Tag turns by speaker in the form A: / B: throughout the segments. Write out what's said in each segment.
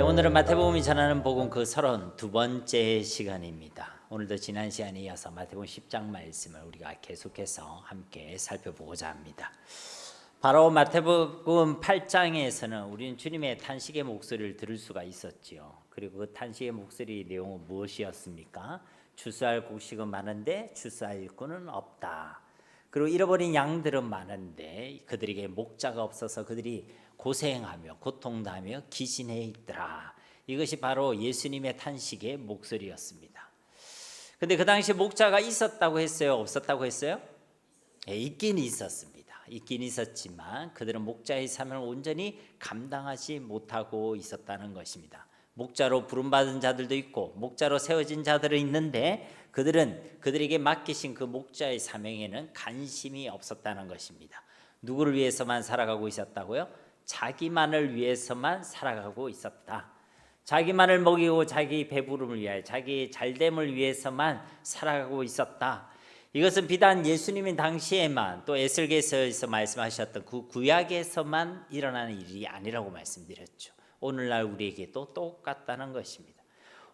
A: 오늘은 마태복음이 전하는 복음 그 32번째 시간입니다. 오늘도 지난 시간에 이어서 마태복음 10장 말씀을 우리가 계속해서 함께 살펴보고자 합니다. 바로 마태복음 8장에서는 우리는 주님의 탄식의 목소리를 들을 수가 있었지요. 그리고 그 탄식의 목소리 내용은 무엇이었습니까? 추수할 곡식은 많은데 추수할 일꾼은 없다. 그리고 잃어버린 양들은 많은데 그들에게 목자가 없어서 그들이 고생하며 고통당하며 기진해 있더라. 이것이 바로 예수님의 탄식의 목소리였습니다. 근데 그 당시 목자가 있었다고 했어요? 없었다고 했어요? 있긴 있었습니다. 있긴 있었지만 그들은 목자의 사명을 온전히 감당하지 못하고 있었다는 것입니다. 목자로 부름받은 자들도 있고 목자로 세워진 자들은 있는데 그들은 그들에게 맡기신 그 목자의 사명에는 관심이 없었다는 것입니다. 누구를 위해서만 살아가고 있었다고요? 자기만을 위해서만 살아가고 있었다. 자기만을 먹이고 자기 배부름을 위하여 자기 잘됨을 위해서만 살아가고 있었다. 이것은 비단 예수님이 당시에만 또 에스겔서에서 말씀하셨던 그 구약에서만 일어나는 일이 아니라고 말씀드렸죠. 오늘날 우리에게도 똑같다는 것입니다.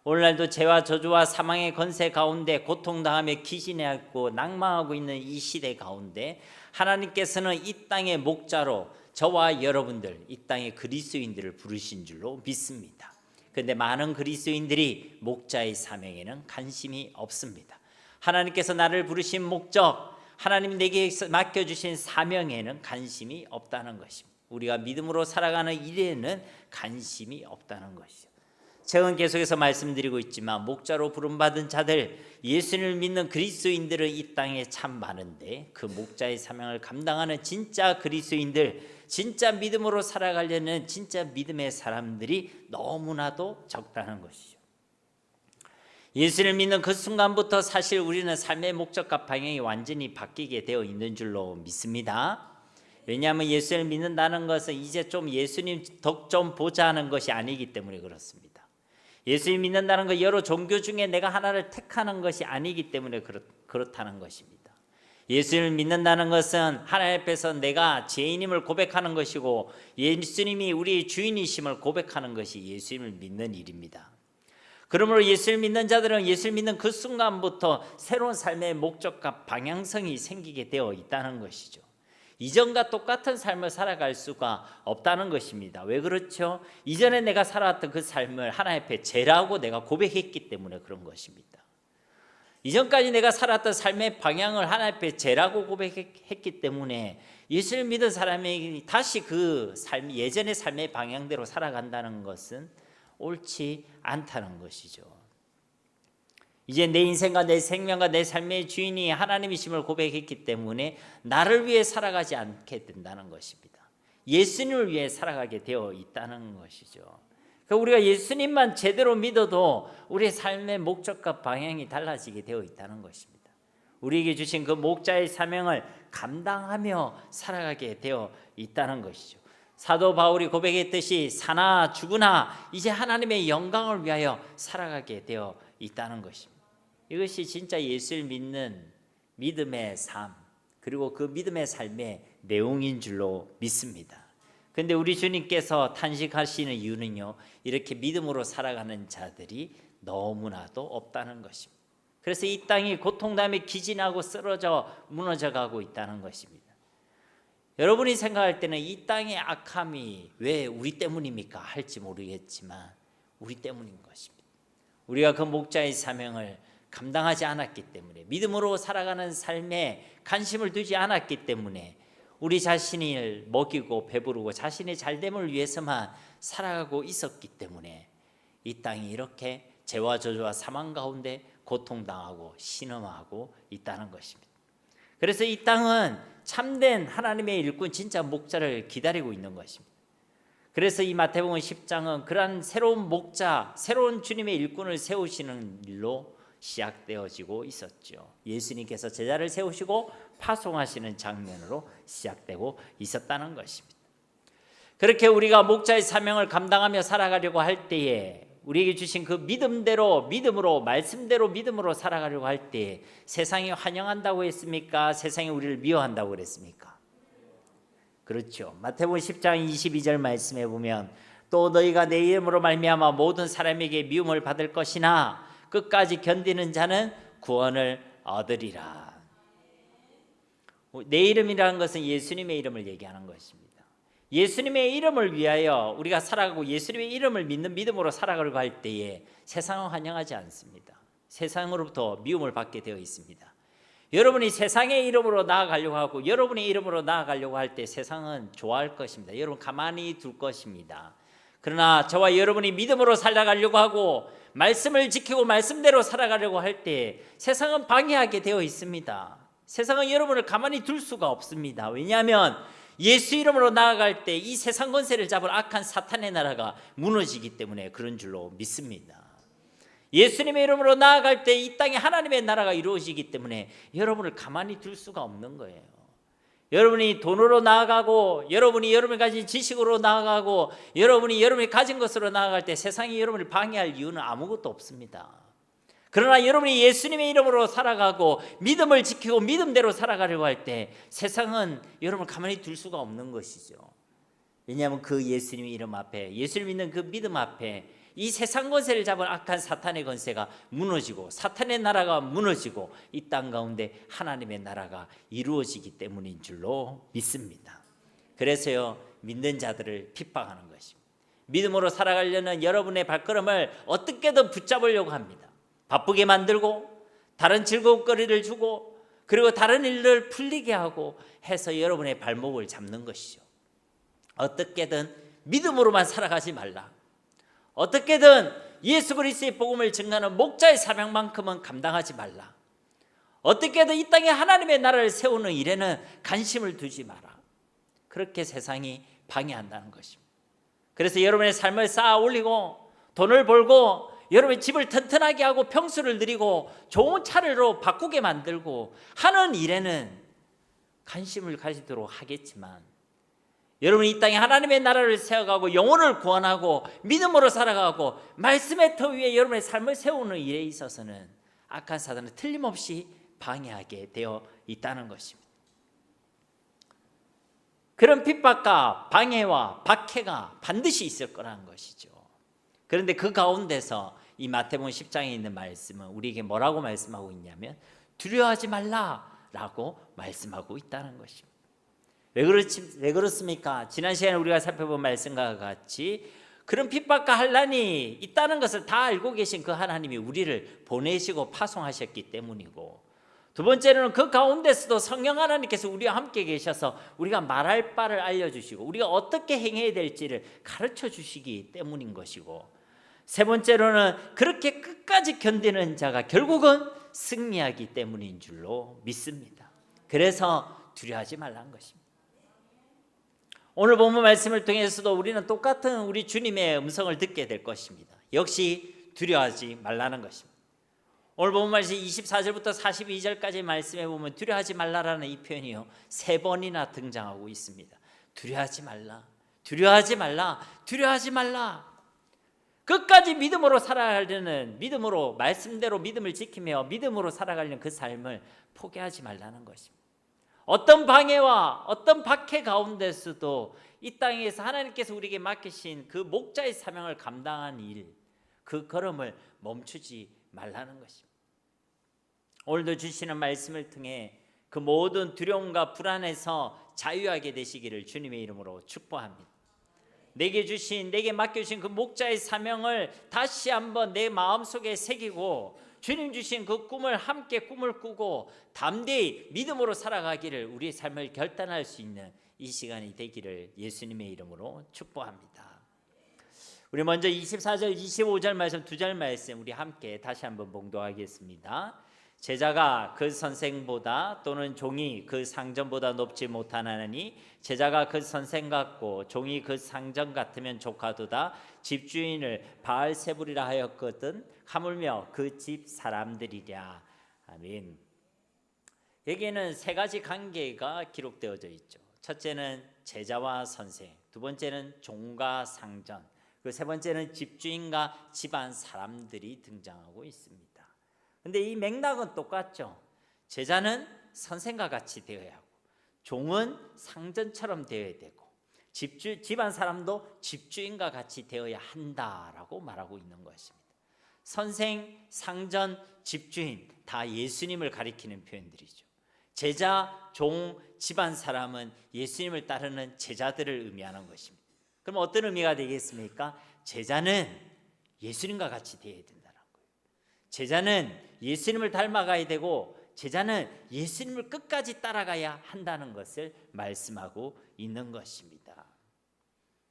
A: 오늘날도 죄와 저주와 사망의 권세 가운데 고통당하며 기진해하고 낭망하고 있는 이 시대 가운데 하나님께서는 이 땅의 목자로 저와 여러분들, 이 땅의 그리스도인들을 부르신 줄로 믿습니다. 그런데 많은 그리스도인들이 목자의 사명에는 관심이 없습니다. 하나님께서 나를 부르신 목적, 하나님 내게 맡겨주신 사명에는 관심이 없다는 것입니다. 우리가 믿음으로 살아가는 일에는 관심이 없다는 것이죠. 제가 계속해서 말씀드리고 있지만 목자로 부름받은 자들, 예수님을 믿는 그리스도인들은 이 땅에 참 많은데 그 목자의 사명을 감당하는 진짜 그리스도인들, 진짜 믿음으로 살아가려는 진짜 믿음의 사람들이 너무나도 적다는 것이죠. 예수를 믿는 그 순간부터 사실 우리는 삶의 목적과 방향이 완전히 바뀌게 되어 있는 줄로 믿습니다. 왜냐하면 예수를 믿는다는 것은 이제 좀 예수님 덕 좀 보자 하는 것이 아니기 때문에 그렇습니다. 예수님 믿는다는 것 여러 종교 중에 내가 하나를 택하는 것이 아니기 때문에 그렇다는 것입니다. 예수님을 믿는다는 것은 하나님 앞에서 내가 죄인임을 고백하는 것이고 예수님이 우리의 주인이심을 고백하는 것이 예수님을 믿는 일입니다. 그러므로 예수를 믿는 자들은 예수를 믿는 그 순간부터 새로운 삶의 목적과 방향성이 생기게 되어 있다는 것이죠. 이전과 똑같은 삶을 살아갈 수가 없다는 것입니다. 왜 그렇죠? 이전에 내가 살아왔던 그 삶을 하나님 앞에 죄라고 내가 고백했기 때문에 그런 것입니다. 이전까지 내가 살았던 삶의 방향을 하나님 앞에 죄라고 고백했기 때문에 예수를 믿은 사람이 다시 그 삶, 예전의 삶의 방향대로 살아간다는 것은 옳지 않다는 것이죠. 이제 내 인생과 내 생명과 내 삶의 주인이 하나님이심을 고백했기 때문에 나를 위해 살아가지 않게 된다는 것입니다. 예수님을 위해 살아가게 되어 있다는 것이죠. 그러니까 우리가 예수님만 제대로 믿어도 우리의 삶의 목적과 방향이 달라지게 되어 있다는 것입니다. 우리에게 주신 그 목자의 사명을 감당하며 살아가게 되어 있다는 것이죠. 사도 바울이 고백했듯이 사나 죽으나 이제 하나님의 영광을 위하여 살아가게 되어 있다는 것입니다. 이것이 진짜 예수를 믿는 믿음의 삶, 그리고 그 믿음의 삶의 내용인 줄로 믿습니다. 그런데 우리 주님께서 탄식하시는 이유는요, 이렇게 믿음으로 살아가는 자들이 너무나도 없다는 것입니다. 그래서 이 땅이 고통당하며 기진하고 쓰러져 무너져가고 있다는 것입니다. 여러분이 생각할 때는 이 땅의 악함이 왜 우리 때문입니까? 할지 모르겠지만 우리 때문인 것입니다. 우리가 그 목자의 사명을 감당하지 않았기 때문에, 믿음으로 살아가는 삶에 관심을 두지 않았기 때문에 우리 자신을 먹이고 배부르고 자신의 잘됨을 위해서만 살아가고 있었기 때문에 이 땅이 이렇게 죄와 저주와 사망 가운데 고통당하고 신음하고 있다는 것입니다. 그래서 이 땅은 참된 하나님의 일꾼 진짜 목자를 기다리고 있는 것입니다. 그래서 이 마태복음 10장은 그러한 새로운 목자, 새로운 주님의 일꾼을 세우시는 일로 시작되어지고 있었죠. 예수님께서 제자를 세우시고 파송하시는 장면으로 시작되고 있었다는 것입니다. 그렇게 우리가 목자의 사명을 감당하며 살아가려고 할 때에 우리에게 주신 그 믿음대로, 믿음으로, 말씀대로 믿음으로 살아가려고 할 때에 세상이 환영한다고 했습니까? 세상이 우리를 미워한다고 그랬습니까? 그렇죠. 마태복음 10장 22절 말씀해 보면 또 너희가 내 이름으로 말미암아 모든 사람에게 미움을 받을 것이나 끝까지 견디는 자는 구원을 얻으리라. 내 이름이라는 것은 예수님의 이름을 얘기하는 것입니다. 예수님의 이름을 위하여 우리가 살아가고 예수님의 이름을 믿는 믿음으로 살아가려고 할 때에 세상은 환영하지 않습니다. 세상으로부터 미움을 받게 되어 있습니다. 여러분이 세상의 이름으로 나아가려고 하고 여러분의 이름으로 나아가려고 할 때 세상은 좋아할 것입니다. 여러분 가만히 둘 것입니다. 그러나 저와 여러분이 믿음으로 살아가려고 하고 말씀을 지키고 말씀대로 살아가려고 할 때 세상은 방해하게 되어 있습니다. 세상은 여러분을 가만히 둘 수가 없습니다. 왜냐하면 예수 이름으로 나아갈 때 이 세상 권세를 잡을 악한 사탄의 나라가 무너지기 때문에 그런 줄로 믿습니다. 예수님의 이름으로 나아갈 때 이 땅에 하나님의 나라가 이루어지기 때문에 여러분을 가만히 둘 수가 없는 거예요. 여러분이 돈으로 나아가고 여러분이 가진 지식으로 나아가고 여러분이 가진 것으로 나아갈 때 세상이 여러분을 방해할 이유는 아무것도 없습니다. 그러나 여러분이 예수님의 이름으로 살아가고 믿음을 지키고 믿음대로 살아가려고 할 때 세상은 여러분을 가만히 둘 수가 없는 것이죠. 왜냐하면 그 예수님의 이름 앞에 예수를 믿는 그 믿음 앞에 이 세상 권세를 잡은 악한 사탄의 권세가 무너지고 사탄의 나라가 무너지고 이 땅 가운데 하나님의 나라가 이루어지기 때문인 줄로 믿습니다. 그래서요 믿는 자들을 핍박하는 것입니다. 믿음으로 살아가려는 여러분의 발걸음을 어떻게든 붙잡으려고 합니다. 바쁘게 만들고 다른 즐거움거리를 주고 그리고 다른 일을 풀리게 하고 해서 여러분의 발목을 잡는 것이죠. 어떻게든 믿음으로만 살아가지 말라. 어떻게든 예수 그리스도의 복음을 증거하는 목자의 사명만큼은 감당하지 말라. 어떻게든 이 땅에 하나님의 나라를 세우는 일에는 관심을 두지 마라. 그렇게 세상이 방해한다는 것입니다. 그래서 여러분의 삶을 쌓아 올리고 돈을 벌고 여러분의 집을 튼튼하게 하고 평수를 늘리고 좋은 차를 바꾸게 만들고 하는 일에는 관심을 가지도록 하겠지만 여러분이 이 땅에 하나님의 나라를 세워가고 영혼을 구원하고 믿음으로 살아가고 말씀의 터 위에 여러분의 삶을 세우는 일에 있어서는 악한 사단은 틀림없이 방해하게 되어 있다는 것입니다. 그런 핍박과 방해와 박해가 반드시 있을 거라는 것이죠. 그런데 그 가운데서 이 마태복음 10장에 있는 말씀은 우리에게 뭐라고 말씀하고 있냐면 두려워하지 말라라고 말씀하고 있다는 것입니다. 왜 그렇습니까? 지난 시간에 우리가 살펴본 말씀과 같이 그런 핍박과 환난이 있다는 것을 다 알고 계신 그 하나님이 우리를 보내시고 파송하셨기 때문이고, 두 번째로는 그 가운데서도 성령 하나님께서 우리와 함께 계셔서 우리가 말할 바를 알려주시고 우리가 어떻게 행해야 될지를 가르쳐 주시기 때문인 것이고, 세 번째로는 그렇게 끝까지 견디는 자가 결국은 승리하기 때문인 줄로 믿습니다. 그래서 두려워하지 말라는 것입니다. 오늘 본문 말씀을 통해서도 우리는 똑같은 우리 주님의 음성을 듣게 될 것입니다. 역시 두려워하지 말라는 것입니다. 오늘 본문 말씀 24절부터 42절까지 말씀해 보면 두려워하지 말라라는 이 표현이요 3번이나 등장하고 있습니다. 두려워하지 말라, 두려워하지 말라, 두려워하지 말라. 끝까지 믿음으로 살아가려는, 믿음으로 말씀대로 믿음을 지키며 믿음으로 살아가려는 그 삶을 포기하지 말라는 것입니다. 어떤 방해와 어떤 박해 가운데서도 이 땅에서 하나님께서 우리에게 맡기신 그 목자의 사명을 감당한 일, 그 걸음을 멈추지 말라는 것입니다. 오늘도 주시는 말씀을 통해 그 모든 두려움과 불안에서 자유하게 되시기를 주님의 이름으로 축복합니다. 내게 맡겨주신 그 목자의 사명을 다시 한번 내 마음속에 새기고 주님 주신 그 꿈을 함께 꿈을 꾸고 담대히 믿음으로 살아가기를, 우리의 삶을 결단할 수 있는 이 시간이 되기를 예수님의 이름으로 축복합니다. 우리 먼저 24절 25절 말씀 두 절 말씀 우리 함께 다시 한번 봉독하겠습니다. 제자가 그 선생보다 또는 종이 그 상전보다 높지 못하나니 제자가 그 선생 같고 종이 그 상전 같으면 조카도다. 집주인을 바알세불이라 하였거든 하물며 그 집 사람들이랴. 아멘. 여기에는 세 가지 관계가 기록되어져 있죠. 첫째는 제자와 선생, 두 번째는 종과 상전, 그 세 번째는 집주인과 집안 사람들이 등장하고 있습니다. 근데 이 맥락은 똑같죠. 제자는 선생과 같이 되어야 하고 종은 상전처럼 되어야 되고 집안 사람도 집주인과 같이 되어야 한다라고 말하고 있는 것입니다. 선생, 상전, 집주인 다 예수님을 가리키는 표현들이죠. 제자, 종, 집안 사람은 예수님을 따르는 제자들을 의미하는 것입니다. 그럼 어떤 의미가 되겠습니까? 제자는 예수님과 같이 되어야 된다는 거예요. 제자는 예수님을 닮아가야 되고 제자는 예수님을 끝까지 따라가야 한다는 것을 말씀하고 있는 것입니다.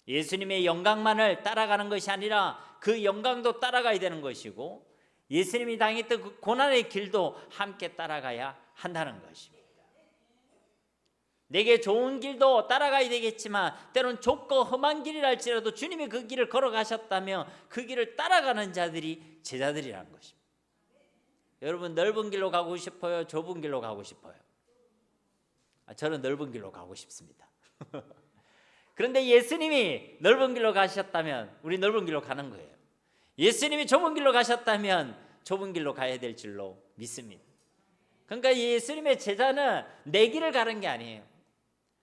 A: 예수님의 영광만을 따라가는 것이 아니라 그 영광도 따라가야 되는 것이고 예수님이 당했던 그 고난의 길도 함께 따라가야 한다는 것입니다. 내게 좋은 길도 따라가야 되겠지만 때론 좁고 험한 길이랄지라도 주님이 그 길을 걸어가셨다면 그 길을 따라가는 자들이 제자들이라는 것입니다. 여러분 넓은 길로 가고 싶어요? 좁은 길로 가고 싶어요? 저는 넓은 길로 가고 싶습니다. 그런데 예수님이 넓은 길로 가셨다면 우리 넓은 길로 가는 거예요. 예수님이 좁은 길로 가셨다면 좁은 길로 가야 될 줄로 믿습니다. 그러니까 예수님의 제자는 내 길을 가는 게 아니에요.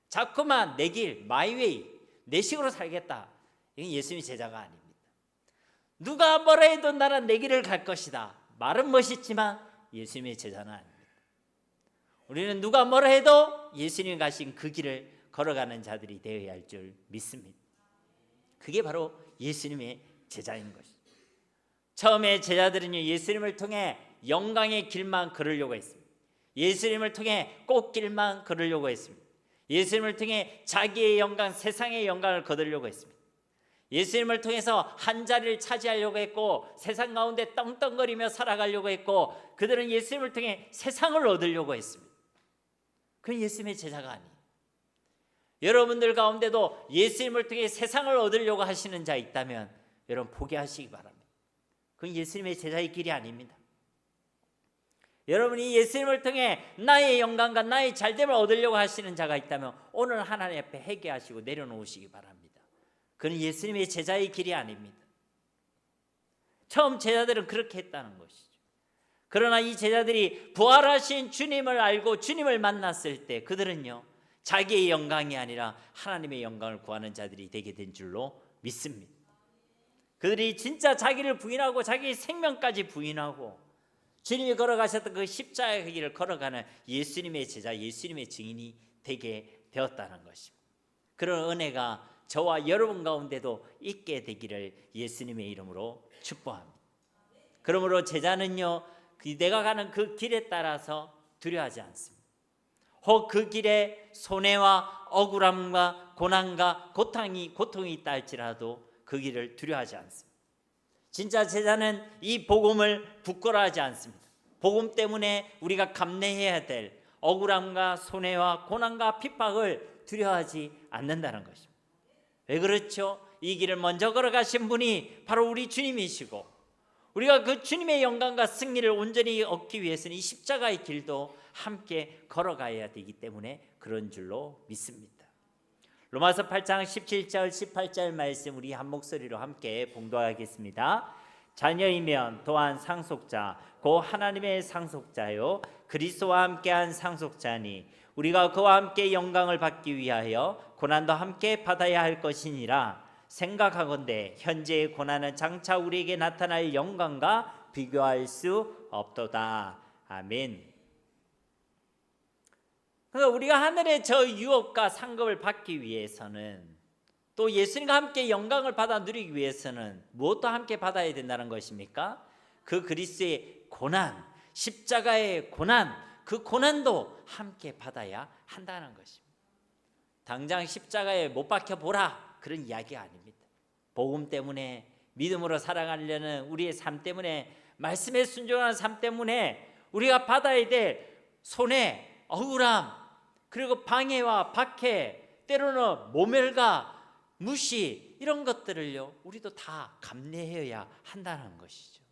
A: 자꾸만 내 길, 마이 웨이, 내 식으로 살겠다. 이건 예수님의 제자가 아닙니다. 누가 뭐라 해도 나는 내 길을 갈 것이다. 말은 멋있지만 예수님의 제자는 아닙니다. 우리는 누가 뭐라 해도 예수님이 가신 그 길을 걸어가는 자들이 되어야 할 줄 믿습니다. 그게 바로 예수님의 제자인 것이죠. 처음에 제자들은요 예수님을 통해 영광의 길만 걸으려고 했습니다. 예수님을 통해 꽃길만 걸으려고 했습니다. 예수님을 통해 자기의 영광, 세상의 영광을 거두려고 했습니다. 예수님을 통해서 한 자리를 차지하려고 했고 세상 가운데 떵떵거리며 살아가려고 했고 그들은 예수님을 통해 세상을 얻으려고 했습니다. 그건 예수님의 제자가 아니에요. 여러분들 가운데도 예수님을 통해 세상을 얻으려고 하시는 자 있다면 여러분 포기하시기 바랍니다. 그건 예수님의 제자의 길이 아닙니다. 여러분이 예수님을 통해 나의 영광과 나의 잘됨을 얻으려고 하시는 자가 있다면 오늘 하나님 앞에 회개하시고 내려놓으시기 바랍니다. 그건 예수님의 제자의 길이 아닙니다. 처음 제자들은 그렇게 했다는 것이죠. 그러나 이 제자들이 부활하신 주님을 알고 주님을 만났을 때 그들은요 자기의 영광이 아니라 하나님의 영광을 구하는 자들이 되게 된 줄로 믿습니다. 그들이 진짜 자기를 부인하고 자기의 생명까지 부인하고 주님이 걸어가셨던 그 십자가의 길을 걸어가는 예수님의 제자, 예수님의 증인이 되게 되었다는 것입니다. 그런 은혜가 저와 여러분 가운데도 있게 되기를 예수님의 이름으로 축복합니다. 그러므로 제자는요 내가 가는 그 길에 따라서 두려워하지 않습니다. 혹 그 길에 손해와 억울함과 고난과 고통이 있다 할지라도 그 길을 두려워하지 않습니다. 진짜 제자는 이 복음을 부끄러워하지 않습니다. 복음 때문에 우리가 감내해야 될 억울함과 손해와 고난과 핍박을 두려워하지 않는다는 것입니다. 왜 그렇죠? 이 길을 먼저 걸어가신 분이 바로 우리 주님이시고 우리가 그 주님의 영광과 승리를 온전히 얻기 위해서는 이 십자가의 길도 함께 걸어가야 되기 때문에 그런 줄로 믿습니다. 로마서 8장 17절 18절 말씀 우리 한 목소리로 함께 봉독하겠습니다. 자녀이면 또한 상속자 곧 하나님의 상속자요 그리스도와 함께한 상속자니 우리가 그와 함께 영광을 받기 위하여 고난도 함께 받아야 할 것이니라. 생각하건대 현재의 고난은 장차 우리에게 나타날 영광과 비교할 수 없도다. 아멘. 그러니까 우리가 하늘의 저 유업과 상급을 받기 위해서는 또 예수님과 함께 영광을 받아 누리기 위해서는 무엇도 함께 받아야 된다는 것입니까? 그 그리스도의 고난, 십자가의 고난, 그 고난도 함께 받아야 한다는 것입니다. 당장 십자가에 못 박혀 보라 그런 이야기가 아닙니다. 복음 때문에 믿음으로 살아가려는 우리의 삶 때문에 말씀에 순종하는 삶 때문에 우리가 받아야 될 손해, 억울함 그리고 방해와 박해 때로는 모멸과 무시 이런 것들을요 우리도 다 감내해야 한다는 것이죠.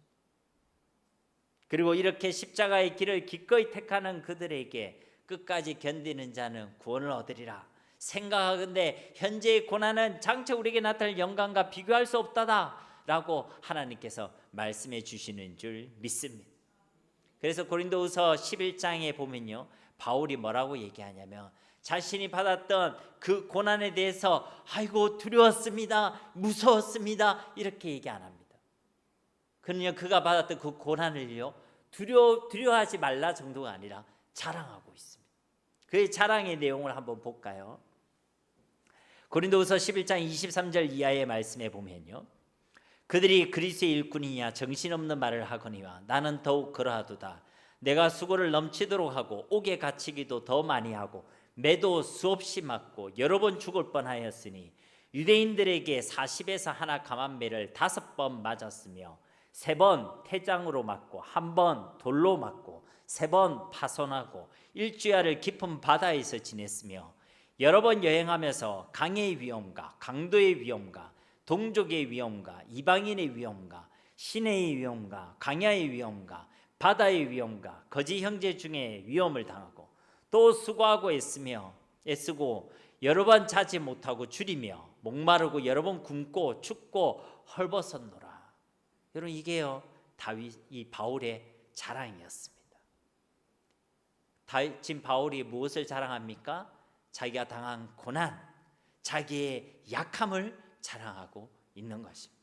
A: 그리고 이렇게 십자가의 길을 기꺼이 택하는 그들에게 끝까지 견디는 자는 구원을 얻으리라. 생각하건대 현재의 고난은 장차 우리에게 나타날 영광과 비교할 수 없다라고 하나님께서 말씀해 주시는 줄 믿습니다. 그래서 고린도후서 11장에 보면요 바울이 뭐라고 얘기하냐면 자신이 받았던 그 고난에 대해서 아이고 두려웠습니다, 무서웠습니다 이렇게 얘기 안 합니다. 그는요 그가 받았던 그 고난을요 두려워하지 말라 정도가 아니라 자랑하고 있습니다. 그의 자랑의 내용을 한번 볼까요? 고린도후서 11장 23절 이하의 말씀에 보면요, 그들이 그리스도의 일꾼이냐 정신없는 말을 하거니와 나는 더욱 그러하도다. 내가 수고를 넘치도록 하고 옥에 갇히기도 더 많이 하고 매도 수없이 맞고 여러 번 죽을 뻔하였으니 유대인들에게 40에서 하나 감한 매를 5번 맞았으며 3번 태장으로 맞고 1번 돌로 맞고 3번 파손하고 일주야를 깊은 바다에서 지냈으며 여러 번 여행하면서 강의 위험과 강도의 위험과 동족의 위험과 이방인의 위험과 시내의 위험과 광야의 위험과 바다의 위험과 거지 형제 중에 위험을 당하고 또 수고하고 애쓰고 여러 번 자지 못하고 줄이며 목마르고 여러 번 굶고 춥고 헐벗었노라. 여러분 이게요 이 바울의 자랑이었습니다. 지금 바울이 무엇을 자랑합니까? 자기가 당한 고난, 자기의 약함을 자랑하고 있는 것입니다.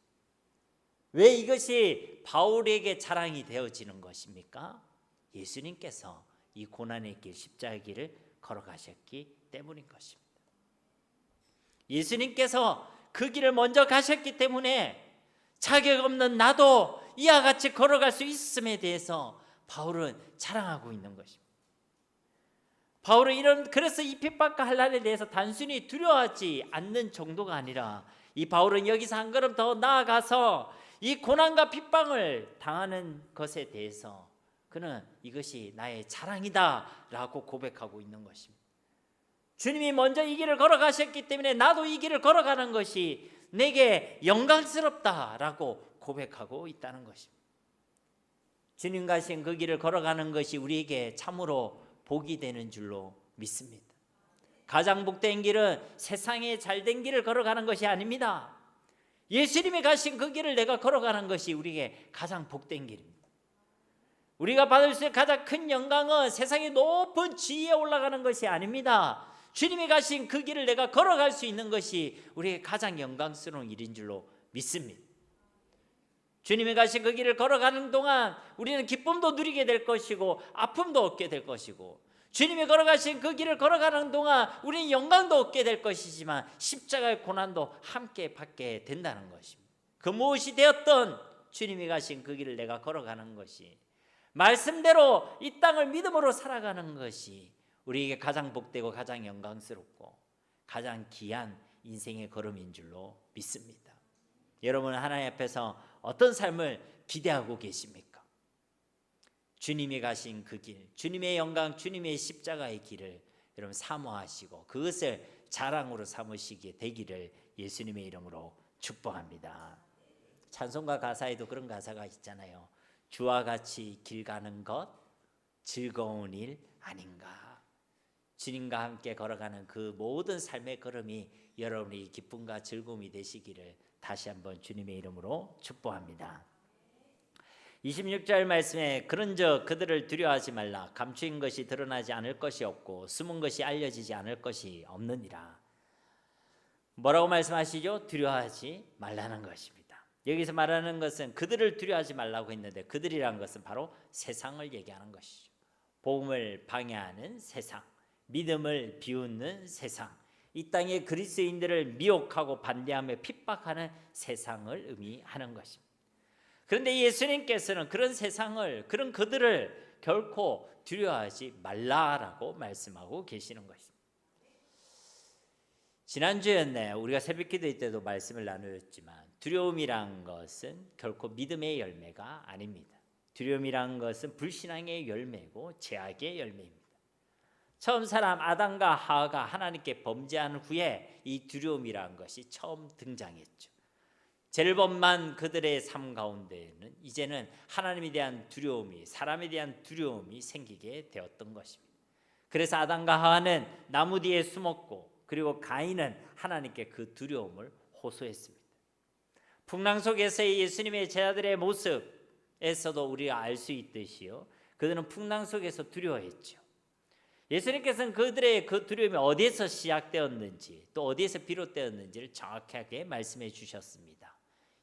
A: 왜 이것이 바울에게 자랑이 되어지는 것입니까? 예수님께서 이 고난의 길 십자가의 길을 걸어가셨기 때문인 것입니다. 예수님께서 그 길을 먼저 가셨기 때문에 자격 없는 나도 이와 같이 걸어갈 수 있음에 대해서 바울은 자랑하고 있는 것입니다. 바울은 그래서 이 핍박과 환난에 대해서 단순히 두려워하지 않는 정도가 아니라 이 바울은 여기서 한 걸음 더 나아가서 이 고난과 핍박을 당하는 것에 대해서 그는 이것이 나의 자랑이다 라고 고백하고 있는 것입니다. 주님이 먼저 이 길을 걸어가셨기 때문에 나도 이 길을 걸어가는 것이 내게 영광스럽다라고 고백하고 있다는 것입니다. 주님 가신 그 길을 걸어가는 것이 우리에게 참으로 복이 되는 줄로 믿습니다. 가장 복된 길은 세상에 잘된 길을 걸어가는 것이 아닙니다. 예수님이 가신 그 길을 내가 걸어가는 것이 우리에게 가장 복된 길입니다. 우리가 받을 수 있는 가장 큰 영광은 세상의 높은 지위에 올라가는 것이 아닙니다. 주님이 가신 그 길을 내가 걸어갈 수 있는 것이 우리에게 가장 영광스러운 일인 줄로 믿습니다. 주님이 가신 그 길을 걸어가는 동안 우리는 기쁨도 누리게 될 것이고 아픔도 얻게 될 것이고, 주님이 걸어가신 그 길을 걸어가는 동안 우리는 영광도 얻게 될 것이지만 십자가의 고난도 함께 받게 된다는 것입니다. 그 무엇이 되었던 주님이 가신 그 길을 내가 걸어가는 것이, 말씀대로 이 땅을 믿음으로 살아가는 것이 우리에게 가장 복되고 가장 영광스럽고 가장 귀한 인생의 걸음인 줄로 믿습니다. 여러분은 하나님 앞에서 어떤 삶을 기대하고 계십니까? 주님이 가신 그 길, 주님의 영광, 주님의 십자가의 길을 여러분 사모하시고 그것을 자랑으로 삼으시게 되기를 예수님의 이름으로 축복합니다. 찬송가 가사에도 그런 가사가 있잖아요. 주와 같이 길 가는 것 즐거운 일 아닌가. 주님과 함께 걸어가는 그 모든 삶의 걸음이 여러분의 기쁨과 즐거움이 되시기를 다시 한번 주님의 이름으로 축복합니다. 26절 말씀에 그런즉 그들을 두려워하지 말라. 감추인 것이 드러나지 않을 것이 없고 숨은 것이 알려지지 않을 것이 없느니라. 뭐라고 말씀하시죠? 두려워하지 말라는 것입니다. 여기서 말하는 것은 그들을 두려워하지 말라고 했는데 그들이란 것은 바로 세상을 얘기하는 것이죠. 복음을 방해하는 세상, 믿음을 비웃는 세상, 이 땅의 그리스도인들을 미혹하고 반대하며 핍박하는 세상을 의미하는 것입니다. 그런데 예수님께서는 그런 세상을, 그런 그들을 결코 두려워하지 말라라고 말씀하고 계시는 것입니다. 지난주였네요. 우리가 새벽기도 때도 말씀을 나누었지만 두려움이란 것은 결코 믿음의 열매가 아닙니다. 두려움이란 것은 불신앙의 열매고 죄악의 열매입니다. 처음 사람 아담과 하와가 하나님께 범죄한 후에 이 두려움이란 것이 처음 등장했죠. 죄를 범한 그들의 삶 가운데에는 이제는 하나님에 대한 두려움이, 사람에 대한 두려움이 생기게 되었던 것입니다. 그래서 아담과 하와는 나무 뒤에 숨었고, 그리고 가인은 하나님께 그 두려움을 호소했습니다. 풍랑 속에서의 예수님의 제자들의 모습에서도 우리가 알 수 있듯이요, 그들은 풍랑 속에서 두려워했죠. 예수님께서는 그들의 그 두려움이 어디에서 시작되었는지 또 어디에서 비롯되었는지를 정확하게 말씀해 주셨습니다.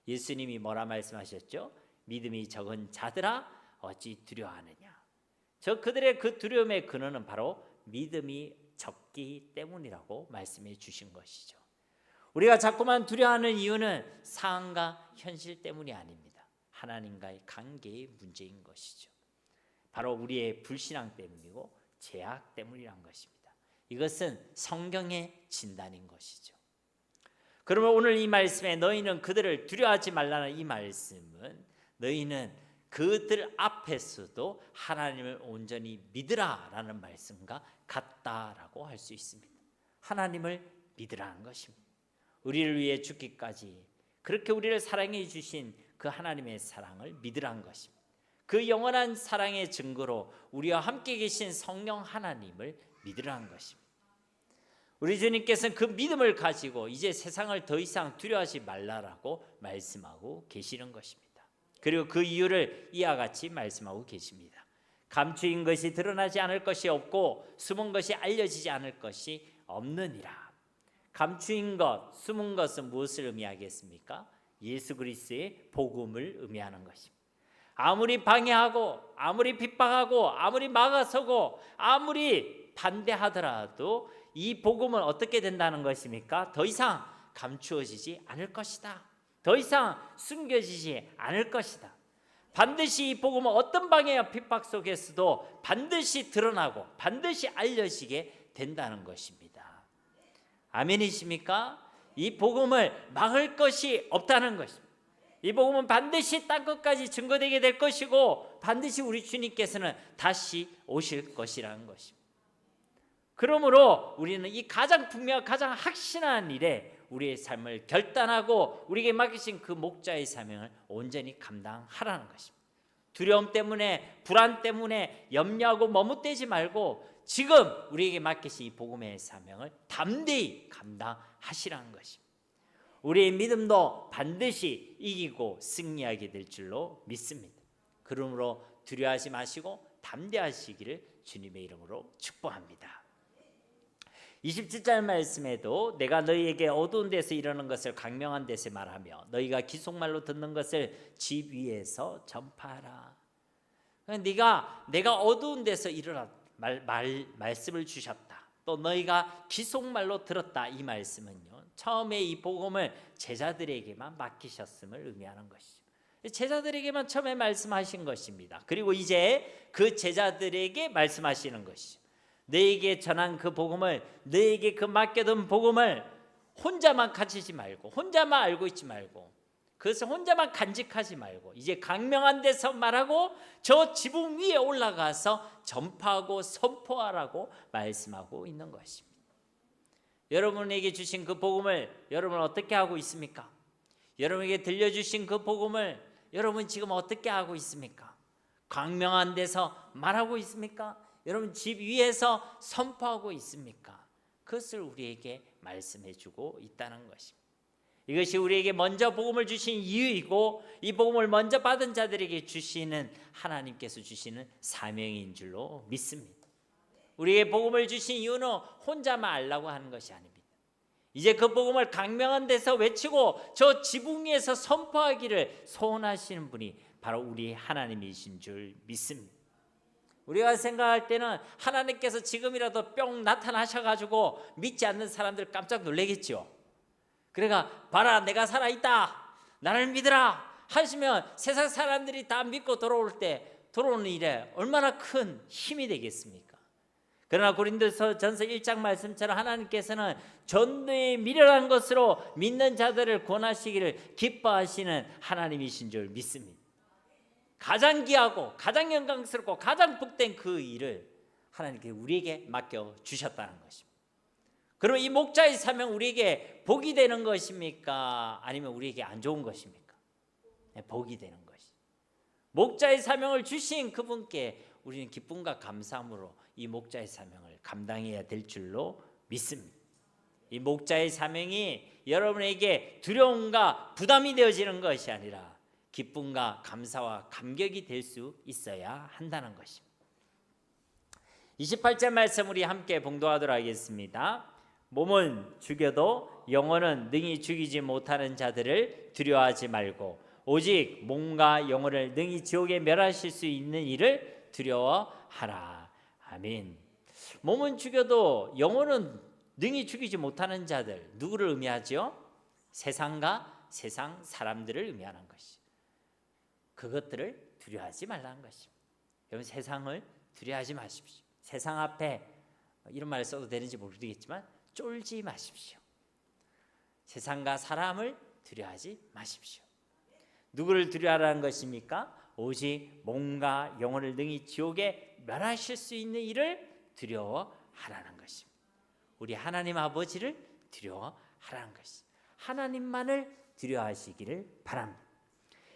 A: 예수님이 뭐라 말씀하셨죠? 믿음이 적은 자들아 어찌 두려워하느냐. 그들의 그 두려움의 근원은 바로 믿음이 적기 때문이라고 말씀해 주신 것이죠. 우리가 자꾸만 두려워하는 이유는 상황과 현실 때문이 아닙니다. 하나님과의 관계의 문제인 것이죠. 바로 우리의 불신앙 때문이고 죄악 때문이란 것입니다. 이것은 성경의 진단인 것이죠. 그러면 오늘 이 말씀에 너희는 그들을 두려워하지 말라는 이 말씀은 너희는 그들 앞에서도 하나님을 온전히 믿으라라는 말씀과 같다라고 할 수 있습니다. 하나님을 믿으라는 것입니다. 우리를 위해 죽기까지 그렇게 우리를 사랑해 주신 그 하나님의 사랑을 믿으라는 것입니다. 그 영원한 사랑의 증거로 우리와 함께 계신 성령 하나님을 믿으라는 것입니다. 우리 주님께서는 그 믿음을 가지고 이제 세상을 더 이상 두려워하지 말라라고 말씀하고 계시는 것입니다. 그리고 그 이유를 이와 같이 말씀하고 계십니다. 감추인 것이 드러나지 않을 것이 없고 숨은 것이 알려지지 않을 것이 없느니라. 감추인 것, 숨은 것은 무엇을 의미하겠습니까? 예수 그리스도의 복음을 의미하는 것입니다. 아무리 방해하고 아무리 핍박하고 아무리 막아서고 아무리 반대하더라도 이 복음은 어떻게 된다는 것입니까? 더 이상 감추어지지 않을 것이다. 더 이상 숨겨지지 않을 것이다. 반드시 이 복음은 어떤 방해와 핍박 속에서도 반드시 드러나고 반드시 알려지게 된다는 것입니다. 아멘이십니까? 이 복음을 막을 것이 없다는 것입니다. 이 복음은 반드시 땅 끝까지 증거되게 될 것이고 반드시 우리 주님께서는 다시 오실 것이라는 것입니다. 그러므로 우리는 이 가장 분명하고 가장 확신한 일에 우리의 삶을 결단하고 우리에게 맡기신 그 목자의 사명을 온전히 감당하라는 것입니다. 두려움 때문에 불안 때문에 염려하고 머뭇대지 말고 지금 우리에게 맡기신 이 복음의 사명을 담대히 감당하시라는 것입니다. 우리의 믿음도 반드시 이기고 승리하게 될 줄로 믿습니다. 그러므로 두려워하지 마시고 담대하시기를 주님의 이름으로 축복합니다. 27절 말씀에도 내가 너희에게 어두운 데서 이르는 것을 광명한 데서 말하며 너희가 기속말로 듣는 것을 집 위에서 전파하라. 내가 어두운 데서 이르라 말씀을 주셨다. 또 너희가 기속말로 들었다. 이 말씀은요, 처음에 이 복음을 제자들에게만 맡기셨음을 의미하는 것이죠. 제자들에게만 처음에 말씀하신 것입니다. 그리고 이제 그 제자들에게 말씀하시는 것이죠. 너에게 전한 그 복음을, 너에게 그 맡겨둔 복음을 혼자만 가지지 말고, 혼자만 알고 있지 말고, 그것을 혼자만 간직하지 말고 이제 강명한 데서 말하고 저 지붕 위에 올라가서 전파하고 선포하라고 말씀하고 있는 것입니다. 여러분에게 주신 그 복음을 여러분 어떻게 하고 있습니까? 여러분에게 들려주신 그 복음을 여러분 지금 어떻게 하고 있습니까? 강명한 데서 말하고 있습니까? 여러분 집 위에서 선포하고 있습니까? 그것을 우리에게 말씀해 주고 있다는 것입니다. 이것이 우리에게 먼저 복음을 주신 이유이고 이 복음을 먼저 받은 자들에게 주시는 하나님께서 주시는 사명인 줄로 믿습니다. 우리에게 복음을 주신 이유는 혼자만 알라고 하는 것이 아닙니다. 이제 그 복음을 강명한 데서 외치고 저 지붕 위에서 선포하기를 소원하시는 분이 바로 우리 하나님이신 줄 믿습니다. 우리가 생각할 때는 하나님께서 지금이라도 뿅 나타나셔가지고 믿지 않는 사람들 깜짝 놀라겠죠. 그러니까 봐라 내가 살아있다 나를 믿으라 하시면 세상 사람들이 다 믿고 돌아오는 일에 얼마나 큰 힘이 되겠습니까? 그러나 고린도서 전서 1장 말씀처럼 하나님께서는 전도에 미련한 것으로 믿는 자들을 권하시기를 기뻐하시는 하나님이신 줄 믿습니다. 가장 귀하고 가장 영광스럽고 가장 복된 그 일을 하나님께 우리에게 맡겨주셨다는 것입니다. 그럼 이 목자의 사명 우리에게 복이 되는 것입니까? 아니면 우리에게 안 좋은 것입니까? 네, 복이 되는 것이. 목자의 사명을 주신 그분께 우리는 기쁨과 감사함으로 이 목자의 사명을 감당해야 될 줄로 믿습니다. 이 목자의 사명이 여러분에게 두려움과 부담이 되어지는 것이 아니라 기쁨과 감사와 감격이 될 수 있어야 한다는 것입니다. 28절 말씀 우리 함께 봉독하도록 하겠습니다. 몸은 죽여도 영혼은 능히 죽이지 못하는 자들을 두려워하지 말고 오직 몸과 영혼을 능히 지옥에 멸하실 수 있는 이를 두려워하라. 아멘. 몸은 죽여도 영혼은 능히 죽이지 못하는 자들, 누구를 의미하죠? 세상과 세상 사람들을 의미하는 것이. 그것들을 두려워하지 말라는 것입니다. 여러분, 세상을 두려워하지 마십시오. 세상 앞에, 이런 말을 써도 되는지 모르겠지만 쫄지 마십시오. 세상과 사람을 두려워하지 마십시오. 누구를 두려워하라는 것입니까? 오직 몸과 영혼을 능히 지옥에 멸하실 수 있는 이를 두려워하라는 것입니다. 우리 하나님 아버지를 두려워하라는 것입니다. 하나님만을 두려워하시기를 바랍니다.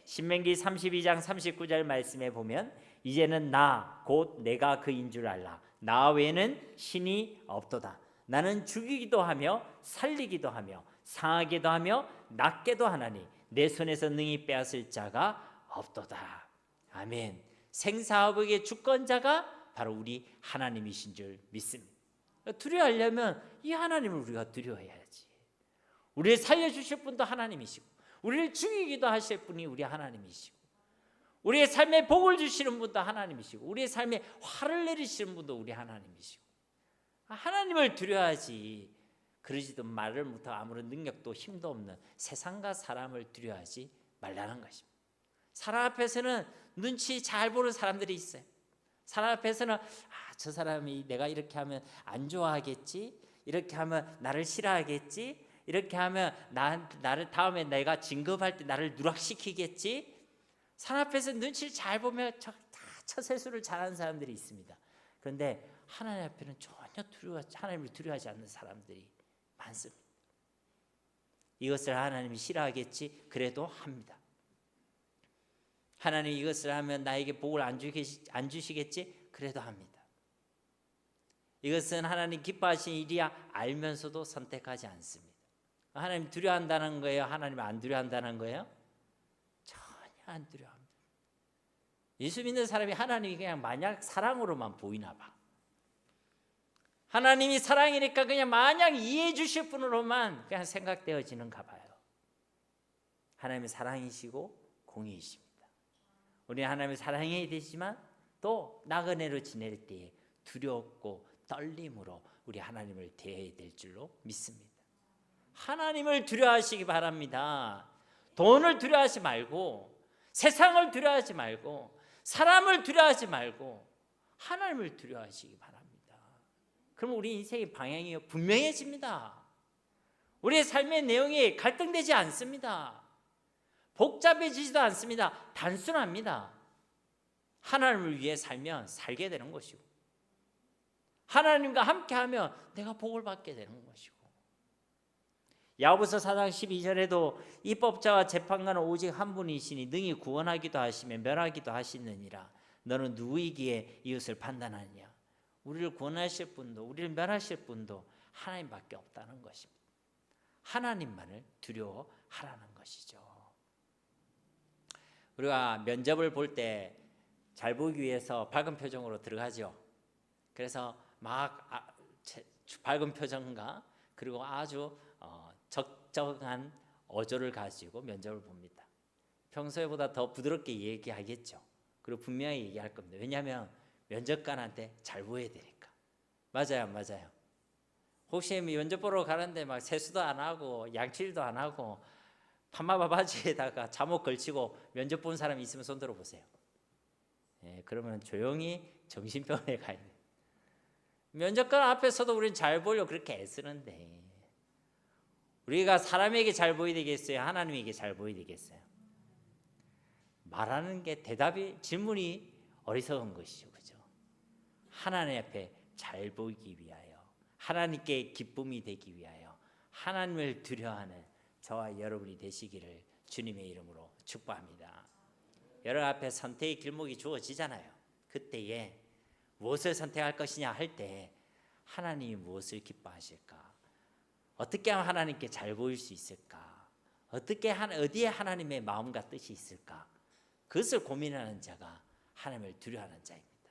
A: 신명기 32장 39절 말씀에 보면 이제는 나 곧 내가 그인 줄 알라. 나 외에는 신이 없도다. 나는 죽이기도 하며 살리기도 하며 상하게도 하며 낫게도 하나니 내 손에서 능히 빼앗을 자가 없도다. 아멘. 생사화복의 주권자가 바로 우리 하나님이신 줄 믿습니다. 두려워하려면 이 하나님을 우리가 두려워해야지. 우리를 살려주실 분도 하나님이시고 우리를 죽이기도 하실 분이 우리 하나님이시고 우리의 삶에 복을 주시는 분도 하나님이시고 우리의 삶에 화를 내리시는 분도 우리 하나님이시고 하나님을 두려워하지, 그러지도 말을 못하고 아무런 능력도 힘도 없는 세상과 사람을 두려워하지 말라는 것입니다. 사람 앞에서는 눈치 잘 보는 사람들이 있어요. 사람 앞에서는 저 사람이 내가 이렇게 하면 안 좋아하겠지, 이렇게 하면 나를 싫어하겠지, 이렇게 하면 나를 다음에 내가 진급할 때 나를 누락시키겠지. 사람 앞에서 눈치를 잘 보면 다 처세술을 잘하는 사람들이 있습니다. 그런데 하나님 앞에는 전혀 하나님을 두려워하지 않는 사람들이 많습니다. 이것을 하나님이 싫어하겠지, 그래도 합니다. 하나님 이것을 하면 나에게 복을 안 주시겠지, 그래도 합니다. 이것은 하나님 기뻐하신 일이야 알면서도 선택하지 않습니다. 하나님 두려워한다는 거예요? 하나님 안 두려워한다는 거예요? 전혀 안 두려워합니다. 예수 믿는 사람이 하나님이 그냥 마냥 사랑으로만 보이나 봐. 하나님이 사랑이니까 그냥 마냥 이해해 주실 분으로만 그냥 생각되어지는가 봐요. 하나님은 사랑이시고 공의이십니다. 우리는 하나님을 사랑해야 되지만 또 나그네로 지낼 때에 두렵고 떨림으로 우리 하나님을 대해야 될 줄로 믿습니다. 하나님을 두려워하시기 바랍니다. 돈을 두려워하지 말고 세상을 두려워하지 말고 사람을 두려워하지 말고 하나님을 두려워하시기 바랍니다. 그럼 우리 인생의 방향이 분명해집니다. 우리의 삶의 내용이 갈등되지 않습니다. 복잡해지지도 않습니다. 단순합니다. 하나님을 위해 살면 살게 되는 것이고 하나님과 함께하면 내가 복을 받게 되는 것이고 야고보서 4장 12절에도 입법자와 재판관은 오직 한 분이시니 능히 구원하기도 하시며 멸하기도 하시느니라. 너는 누구이기에 이것을 판단하느냐. 우리를 구원하실 분도 우리를 멸하실 분도 하나님밖에 없다는 것입니다. 하나님만을 두려워하라는 것이죠. 우리가 면접을 볼 때 잘 보기 위해서 밝은 표정으로 들어가죠. 그래서 막 밝은 표정과 그리고 아주 적정한 어조를 가지고 면접을 봅니다. 평소에보다 더 부드럽게 얘기하겠죠. 그리고 분명히 얘기할 겁니다. 왜냐하면 면접관한테 잘 보여야 되니까. 맞아요, 맞아요. 혹시 면접 보러 가는데 막 세수도 안 하고 양치질도 안 하고 파마바 바지에다가 잠옷 걸치고 면접 본 사람이 있으면 손 들어보세요. 예, 그러면 조용히 정신병원에 가야 돼요. 면접관 앞에서도 우리는 잘 보려고 그렇게 애쓰는데 우리가 사람에게 잘 보여야 되겠어요? 하나님에게 잘 보여야 되겠어요? 말하는 게 질문이 어리석은 것이죠. 그죠? 하나님 앞에 잘 보이기 위하여 하나님께 기쁨이 되기 위하여 하나님을 두려워하는 저와 여러분이 되시기를 주님의 이름으로 축복합니다. 여러분 앞에 선택의 길목이 주어지잖아요. 그때에 무엇을 선택할 것이냐 할 때 하나님이 무엇을 기뻐하실까? 어떻게 하면 하나님께 잘 보일 수 있을까? 어디에 하나님의 마음과 뜻이 있을까? 그것을 고민하는 자가 하나님을 두려워하는 자입니다.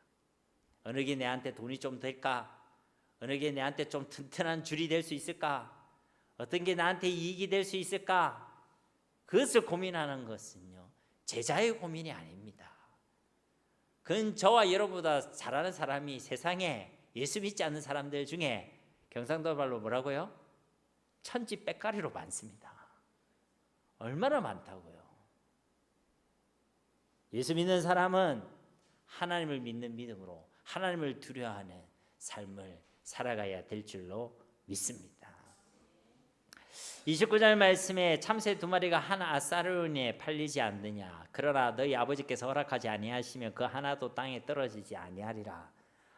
A: 어느 게 내한테 돈이 좀 될까? 어느 게 내한테 좀 튼튼한 줄이 될 수 있을까? 어떤 게 나한테 이익이 될 수 있을까? 그것을 고민하는 것은요, 제자의 고민이 아닙니다. 그건 저와 여러분보다 잘하는 사람이 세상에 예수 믿지 않는 사람들 중에 경상도 말로 뭐라고요? 천지빽가리로 많습니다. 얼마나 많다고요. 예수 믿는 사람은 하나님을 믿는 믿음으로 하나님을 두려워하는 삶을 살아가야 될 줄로 믿습니다. 29절 말씀에 참새 두 마리가 한 아사르온에 팔리지 않느냐. 그러나 너희 아버지께서 허락하지 아니하시면 그 하나도 땅에 떨어지지 아니하리라.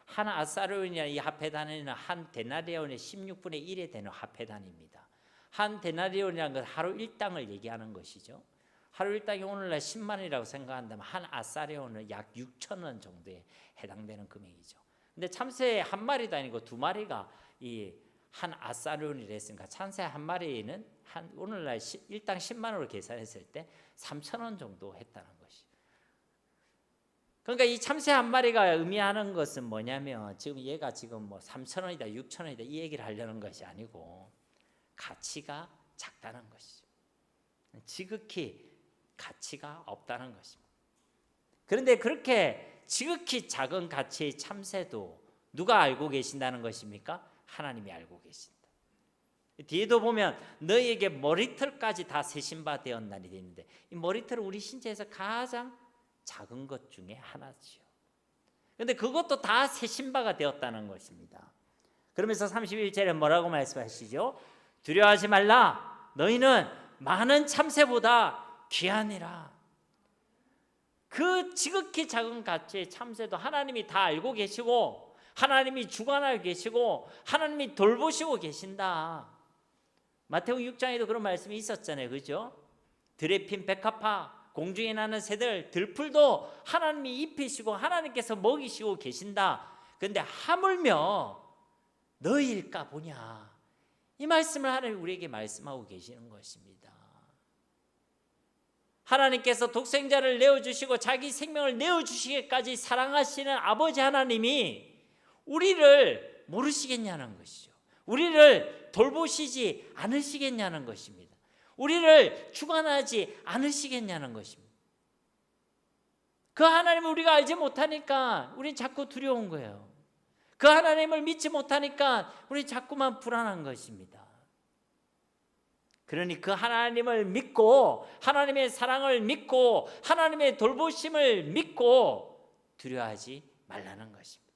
A: 한 아사르온이나 이 화폐 단위는 한 데나리온의 16분의 1에 되는 화폐 단위입니다. 한 데나리온이라는 건 하루 일당을 얘기하는 것이죠. 하루 일당이 오늘날 10만 원이라고 생각한다면 한 아사르온은 약 6천 원 정도에 해당되는 금액이죠. 근데 참새 한 마리도 아니고 두 마리가 이 한 아사르온이라 했으니까 참새 한 마리는 한 오늘날 일당 10만 원으로 계산했을 때 3천 원 정도 했다는 것이. 그러니까 이 참새 한 마리가 의미하는 것은 뭐냐면 지금 얘가 지금 뭐 3천 원이다 6천 원이다 이 얘기를 하려는 것이 아니고 가치가 작다는 것이죠. 지극히 가치가 없다는 것입니다. 그런데 그렇게 지극히 작은 가치의 참새도 누가 알고 계신다는 것입니까? 하나님이 알고 계신다. 뒤에도 보면 너희에게 머리털까지 다 세신 바 되었나니 되어 있는데 이 머리털은 우리 신체에서 가장 작은 것 중에 하나지요. 그런데 그것도 다 세신 바가 되었다는 것입니다. 그러면서 31절에 뭐라고 말씀하시죠? 두려워하지 말라. 너희는 많은 참새보다 귀하니라. 그 지극히 작은 가치의 참새도 하나님이 다 알고 계시고 하나님이 주관하고 계시고 하나님이 돌보시고 계신다. 마태복음 6장에도 그런 말씀이 있었잖아요. 그죠? 들에 핀 백합화, 공중에 나는 새들, 들풀도 하나님이 입히시고 하나님께서 먹이시고 계신다. 그런데 하물며 너희일까 보냐. 이 말씀을 하나님이 우리에게 말씀하고 계시는 것입니다. 하나님께서 독생자를 내어주시고 자기 생명을 내어주시기까지 사랑하시는 아버지 하나님이 우리를 모르시겠냐는 것이죠. 우리를 돌보시지 않으시겠냐는 것입니다. 우리를 주관하지 않으시겠냐는 것입니다. 그 하나님을 우리가 알지 못하니까 우리는 자꾸 두려운 거예요. 그 하나님을 믿지 못하니까 우리는 자꾸만 불안한 것입니다. 그러니 그 하나님을 믿고 하나님의 사랑을 믿고 하나님의 돌보심을 믿고 두려워하지 말라는 것입니다.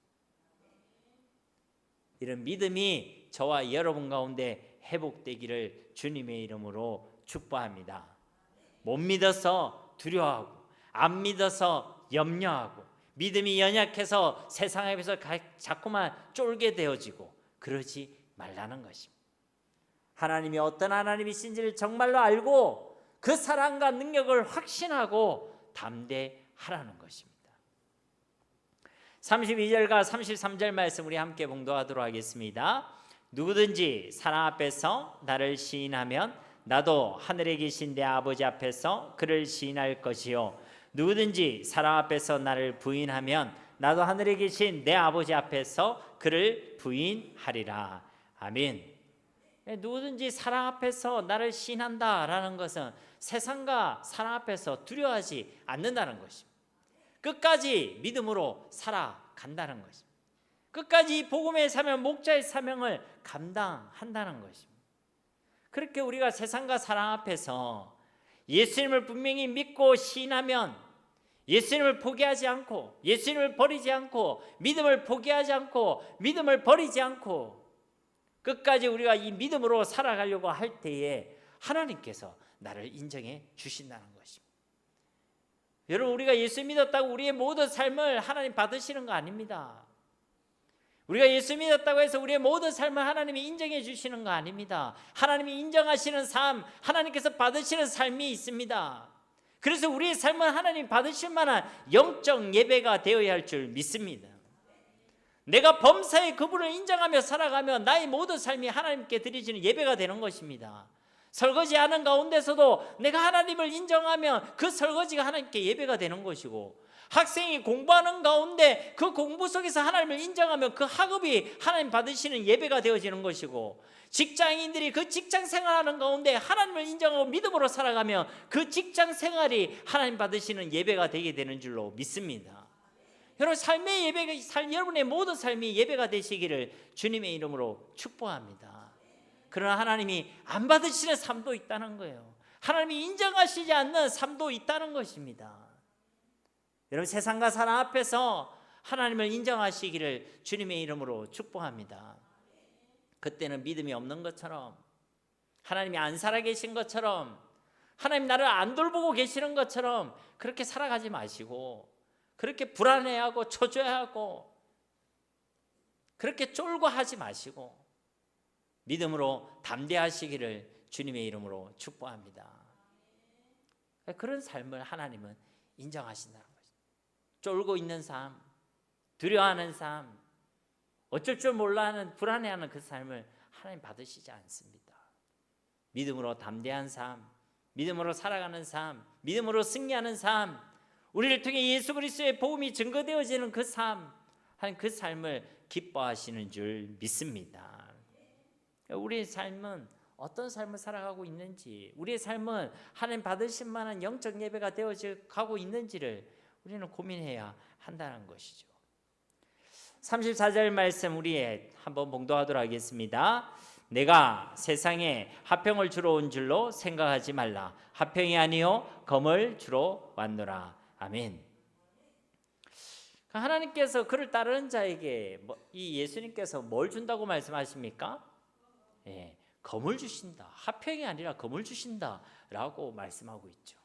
A: 이런 믿음이 저와 여러분 가운데 회복되기를 주님의 이름으로 축복합니다. 못 믿어서 두려워하고 안 믿어서 염려하고 믿음이 연약해서 세상 앞에서 자꾸만 쫄게 되어지고 그러지 말라는 것입니다. 하나님이 어떤 하나님이신지를 정말로 알고 그 사랑과 능력을 확신하고 담대하라는 것입니다. 32절과 33절 말씀 우리 함께 봉독하도록 하겠습니다. 누구든지 사랑 앞에서 나를 시인하면 나도 하늘에 계신 내 아버지 앞에서 그를 시인할 것이요 누구든지 사랑 앞에서 나를 부인하면 나도 하늘에 계신 내 아버지 앞에서 그를 부인하리라. 아멘. 누구든지 사랑 앞에서 나를 시인한다라는 것은 세상과 사랑 앞에서 두려워하지 않는다는 것입니다. 끝까지 믿음으로 살아간다는 것입니다. 끝까지 복음의 사명, 목자의 사명을 감당한다는 것입니다. 그렇게 우리가 세상과 사랑 앞에서 예수님을 분명히 믿고 시인하면 예수님을 포기하지 않고 예수님을 버리지 않고 믿음을 포기하지 않고 믿음을 버리지 않고 끝까지 우리가 이 믿음으로 살아가려고 할 때에 하나님께서 나를 인정해 주신다는 것입니다. 여러분 우리가 예수 믿었다고 우리의 모든 삶을 하나님 받으시는 거 아닙니다. 우리가 예수 믿었다고 해서 우리의 모든 삶을 하나님이 인정해 주시는 거 아닙니다. 하나님이 인정하시는 삶, 하나님께서 받으시는 삶이 있습니다. 그래서 우리의 삶은 하나님 받으실 만한 영적 예배가 되어야 할 줄 믿습니다. 내가 범사에 그분을 인정하며 살아가면 나의 모든 삶이 하나님께 드려지는 예배가 되는 것입니다. 설거지하는 가운데서도 내가 하나님을 인정하면 그 설거지가 하나님께 예배가 되는 것이고 학생이 공부하는 가운데 그 공부 속에서 하나님을 인정하면 그 학업이 하나님 받으시는 예배가 되어지는 것이고, 직장인들이 그 직장 생활하는 가운데 하나님을 인정하고 믿음으로 살아가면 그 직장 생활이 하나님 받으시는 예배가 되게 되는 줄로 믿습니다. 여러분, 삶의 예배가, 여러분의 모든 삶이 예배가 되시기를 주님의 이름으로 축복합니다. 그러나 하나님이 안 받으시는 삶도 있다는 거예요. 하나님이 인정하시지 않는 삶도 있다는 것입니다. 여러분, 세상과 사람 앞에서 하나님을 인정하시기를 주님의 이름으로 축복합니다. 그때는 믿음이 없는 것처럼, 하나님이 안 살아계신 것처럼, 하나님 나를 안 돌보고 계시는 것처럼 그렇게 살아가지 마시고, 그렇게 불안해하고 초조해하고 그렇게 쫄고 하지 마시고 믿음으로 담대하시기를 주님의 이름으로 축복합니다. 그런 삶을 하나님은 인정하신다는 거죠. 쫄고 있는 삶, 두려워하는 삶, 어쩔 줄 몰라 하는, 불안해하는 그 삶을 하나님 받으시지 않습니다. 믿음으로 담대한 삶, 믿음으로 살아가는 삶, 믿음으로 승리하는 삶, 우리를 통해 예수 그리스도의 복음이 증거되어지는 그 삶, 하나님 그 삶을 기뻐하시는 줄 믿습니다. 우리의 삶은 어떤 삶을 살아가고 있는지, 우리의 삶은 하나님 받으실 만한 영적 예배가 되어져 가고 있는지를 우리는 고민해야 한다는 것이죠. 34절 말씀 우리 한번 봉독하도록 하겠습니다. 내가 세상에 화평을 주러 온 줄로 생각하지 말라. 화평이 아니요 검을 주러 왔노라. 아멘. 하나님께서 그를 따르는 자에게 이 예수님께서 뭘 준다고 말씀하십니까? 예, 검을 주신다. 화평이 아니라 검을 주신다라고 말씀하고 있죠.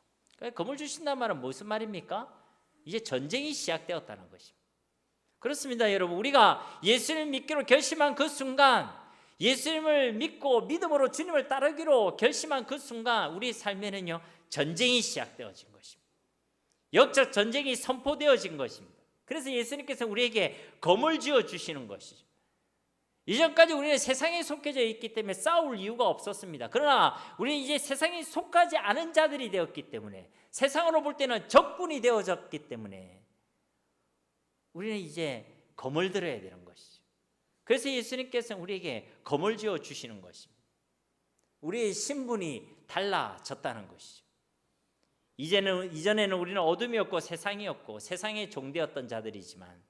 A: 검을 주신다는 말은 무슨 말입니까? 이제 전쟁이 시작되었다는 것입니다. 그렇습니다, 여러분. 우리가 예수님을 믿기로 결심한 그 순간, 예수님을 믿고 믿음으로 주님을 따르기로 결심한 그 순간 우리 삶에는요 전쟁이 시작되어진 것입니다. 영적 전쟁이 선포되어진 것입니다. 그래서 예수님께서 우리에게 검을 쥐어 주시는 것이죠. 이전까지 우리는 세상에 속해져 있기 때문에 싸울 이유가 없었습니다. 그러나 우리는 이제 세상에 속하지 않은 자들이 되었기 때문에, 세상으로 볼 때는 적군이 되어졌기 때문에 우리는 이제 검을 들어야 되는 것이죠. 그래서 예수님께서는 우리에게 검을 쥐어 주시는 것입니다. 우리의 신분이 달라졌다는 것이죠. 이전에는 우리는 어둠이었고 세상이었고 세상의 종되었던 자들이지만,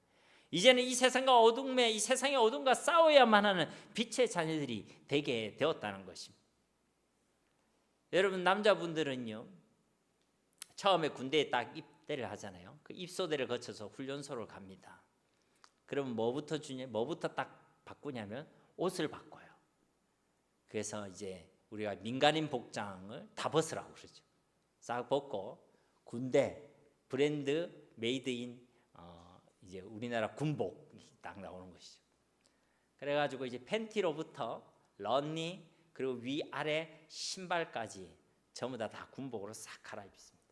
A: 이제는 이 세상과 어둠에, 이 세상의 어둠과 싸워야만 하는 빛의 자녀들이 되게 되었다는 것입니다. 여러분, 남자분들은요 처음에 군대에 딱 입대를 하잖아요. 그 입소대를 거쳐서 훈련소를 갑니다. 그러면 뭐부터 딱 바꾸냐면 옷을 바꿔요. 그래서 이제 우리가 민간인 복장을 다 벗으라고 그러죠. 싹 벗고 군대 브랜드 메이드인 이제 우리나라 군복이 딱 나오는 것이죠. 그래가지고 이제 팬티로부터 런닝, 그리고 위아래 신발까지 전부 다 군복으로 싹 갈아입습니다.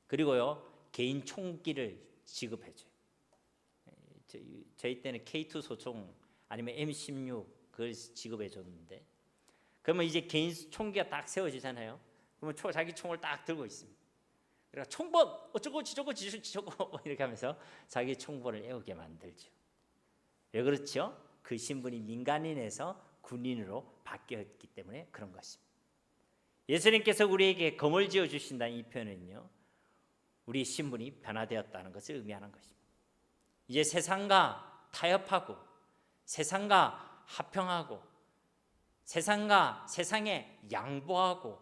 A: 그리고요 개인 총기를 지급해줘요. 저희 때는 K2 소총 아니면 M16 그걸 지급해줬는데, 그러면 이제 개인 총기가 딱 세워지잖아요. 그러면 자기 총을 딱 들고 있습니다. 그러니까 총번 어쩌고 저쩌고 이렇게 하면서 자기 총번을 애우게 만들죠. 왜 그렇죠? 그 신분이 민간인에서 군인으로 바뀌었기 때문에 그런 것입니다. 예수님께서 우리에게 검을 쥐어 주신다는 이 표현은요 우리 신분이 변화되었다는 것을 의미하는 것입니다. 이제 세상과 타협하고 세상과 화평하고 세상과 세상에 양보하고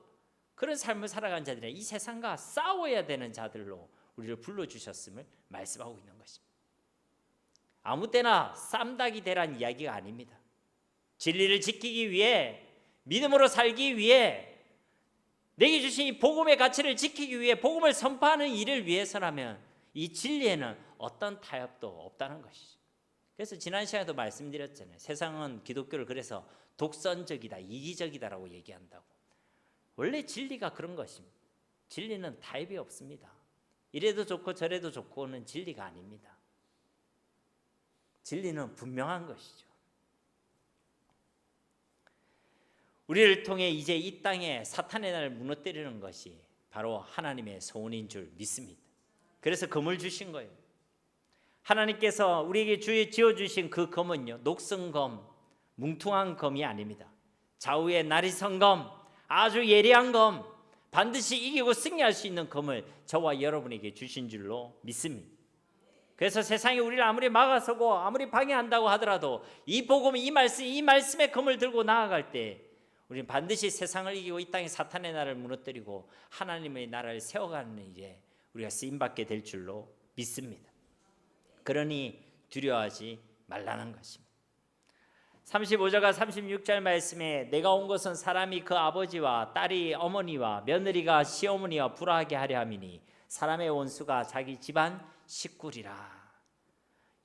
A: 그런 삶을 살아가는 자들이 이 세상과 싸워야 되는 자들로 우리를 불러주셨음을 말씀하고 있는 것입니다. 아무 때나 쌈닭이 되란 이야기가 아닙니다. 진리를 지키기 위해, 믿음으로 살기 위해, 내게 주신 이 복음의 가치를 지키기 위해, 복음을 선포하는 일을 위해서라면 이 진리에는 어떤 타협도 없다는 것이죠. 그래서 지난 시간에도 말씀드렸잖아요. 세상은 기독교를 그래서 독선적이다, 이기적이다라고 얘기한다고. 원래 진리가 그런 것입니다. 진리는 타협이 없습니다. 이래도 좋고 저래도 좋고는 진리가 아닙니다. 진리는 분명한 것이죠. 우리를 통해 이제 이 땅에 사탄의 날을 무너뜨리는 것이 바로 하나님의 소원인 줄 믿습니다. 그래서 검을 주신 거예요. 하나님께서 우리에게 지어주신 그 검은요, 녹슨검, 뭉퉁한 검이 아닙니다. 좌우에 날이 선 검, 아주 예리한 검, 반드시 이기고 승리할 수 있는 검을 저와 여러분에게 주신 줄로 믿습니다. 그래서 세상이 우리를 아무리 막아서고 아무리 방해한다고 하더라도 이 복음, 이 말씀의 검을 들고 나아갈 때 우리는 반드시 세상을 이기고 이 땅에 사탄의 나라를 무너뜨리고 하나님의 나라를 세워가는 일에 우리가 쓰임받게 될 줄로 믿습니다. 그러니 두려워하지 말라는 것입니다. 35절과 36절 말씀에 내가 온 것은 사람이 그 아버지와 딸이 어머니와 며느리가 시어머니와 불화하게 하려 함이니 사람의 원수가 자기 집안 식구리라.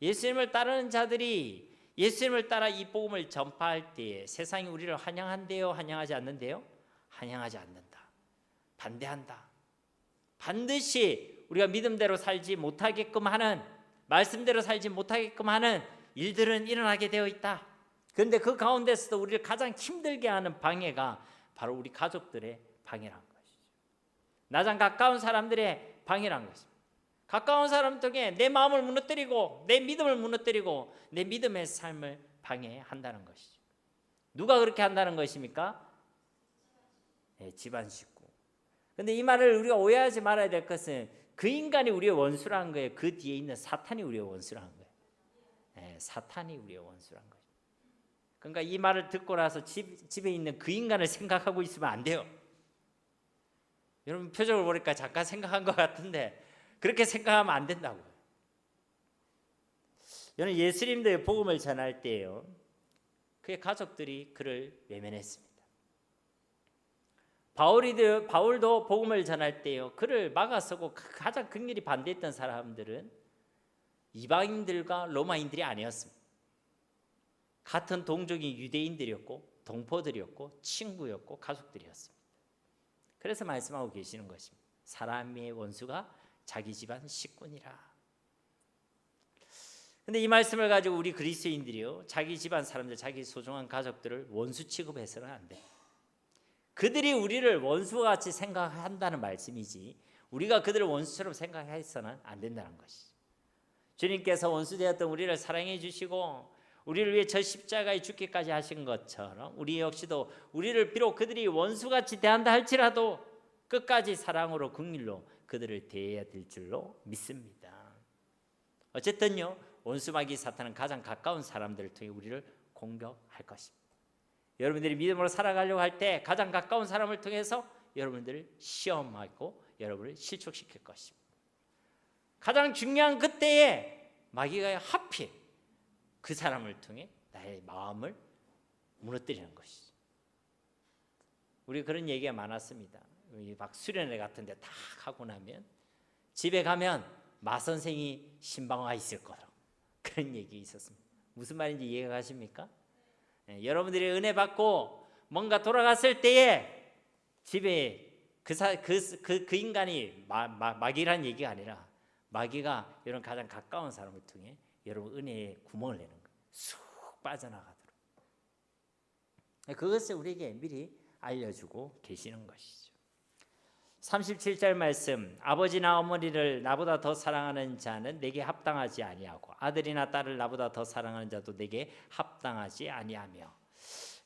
A: 예수님을 따르는 자들이 예수님을 따라 이 복음을 전파할 때에 세상이 우리를 환영한대요, 환영하지 않는데요? 환영하지 않는다. 반대한다. 반드시 우리가 믿음대로 살지 못하게끔 하는, 말씀대로 살지 못하게끔 하는 일들은 일어나게 되어 있다. 그런데 그 가운데서도 우리를 가장 힘들게 하는 방해가 바로 우리 가족들의 방해란 것이죠. 나랑 가까운 사람들의 방해란 것입니다. 가까운 사람 통해 내 마음을 무너뜨리고 내 믿음을 무너뜨리고 내 믿음의 삶을 방해한다는 것이죠. 누가 그렇게 한다는 것입니까? 네, 집안 식구. 그런데 이 말을 우리가 오해하지 말아야 될 것은 그 인간이 우리의 원수라는 거예요. 그 뒤에 있는 사탄이 우리의 원수라는 거예요. 네, 사탄이 우리의 원수라는 거예요. 그러니까 이 말을 듣고 나서 집에 있는 그 인간을 생각하고 있으면 안 돼요. 여러분 표정을 보니까 잠깐 생각한 것 같은데 그렇게 생각하면 안 된다고요. 저는 예수님들의 복음을 전할 때요, 그의 가족들이 그를 외면했습니다. 바울도 복음을 전할 때요, 그를 막아서고 가장 극렬히 반대했던 사람들은 이방인들과 로마인들이 아니었습니다. 같은 동족인 유대인들이었고 동포들이었고 친구였고 가족들이었습니다. 그래서 말씀하고 계시는 것입니다. 사람의 원수가 자기 집안 식구니라. 근데 이 말씀을 가지고 우리 그리스도인들이요, 자기 집안 사람들, 자기 소중한 가족들을 원수 취급해서는 안 돼. 그들이 우리를 원수같이 생각한다는 말씀이지 우리가 그들을 원수처럼 생각해서는 안 된다는 것이죠. 주님께서 원수되었던 우리를 사랑해 주시고 우리를 위해 저 십자가에 죽기까지 하신 것처럼 우리 역시도 우리를 비록 그들이 원수같이 대한다 할지라도 끝까지 사랑으로 긍휼로 그들을 대해야 될 줄로 믿습니다. 어쨌든요, 원수마귀 사탄은 가장 가까운 사람들을 통해 우리를 공격할 것입니다. 여러분들이 믿음으로 살아가려고 할 때 가장 가까운 사람을 통해서 여러분들을 시험하고 여러분을 실족시킬 것입니다. 가장 중요한 그때에 마귀가 하필 그 사람을 통해 나의 마음을 무너뜨리는 것이죠. 우리 그런 얘기가 많았습니다. 막 수련회 같은 데 다 하고 나면 집에 가면 마 선생이 신방와 있을 거라, 그런 얘기 있었습니다. 무슨 말인지 이해가 가십니까? 네, 여러분들이 은혜 받고 뭔가 돌아갔을 때에 집에 그 인간이 마귀란 얘기가 아니라 마귀가 여러분 가장 가까운 사람을 통해 여러분 은혜의 구멍을 내는 거예요. 쑥 빠져나가도록. 그것을 우리에게 미리 알려주고 계시는 것이죠. 37절 말씀, 아버지나 어머니를 나보다 더 사랑하는 자는 내게 합당하지 아니하고 아들이나 딸을 나보다 더 사랑하는 자도 내게 합당하지 아니하며.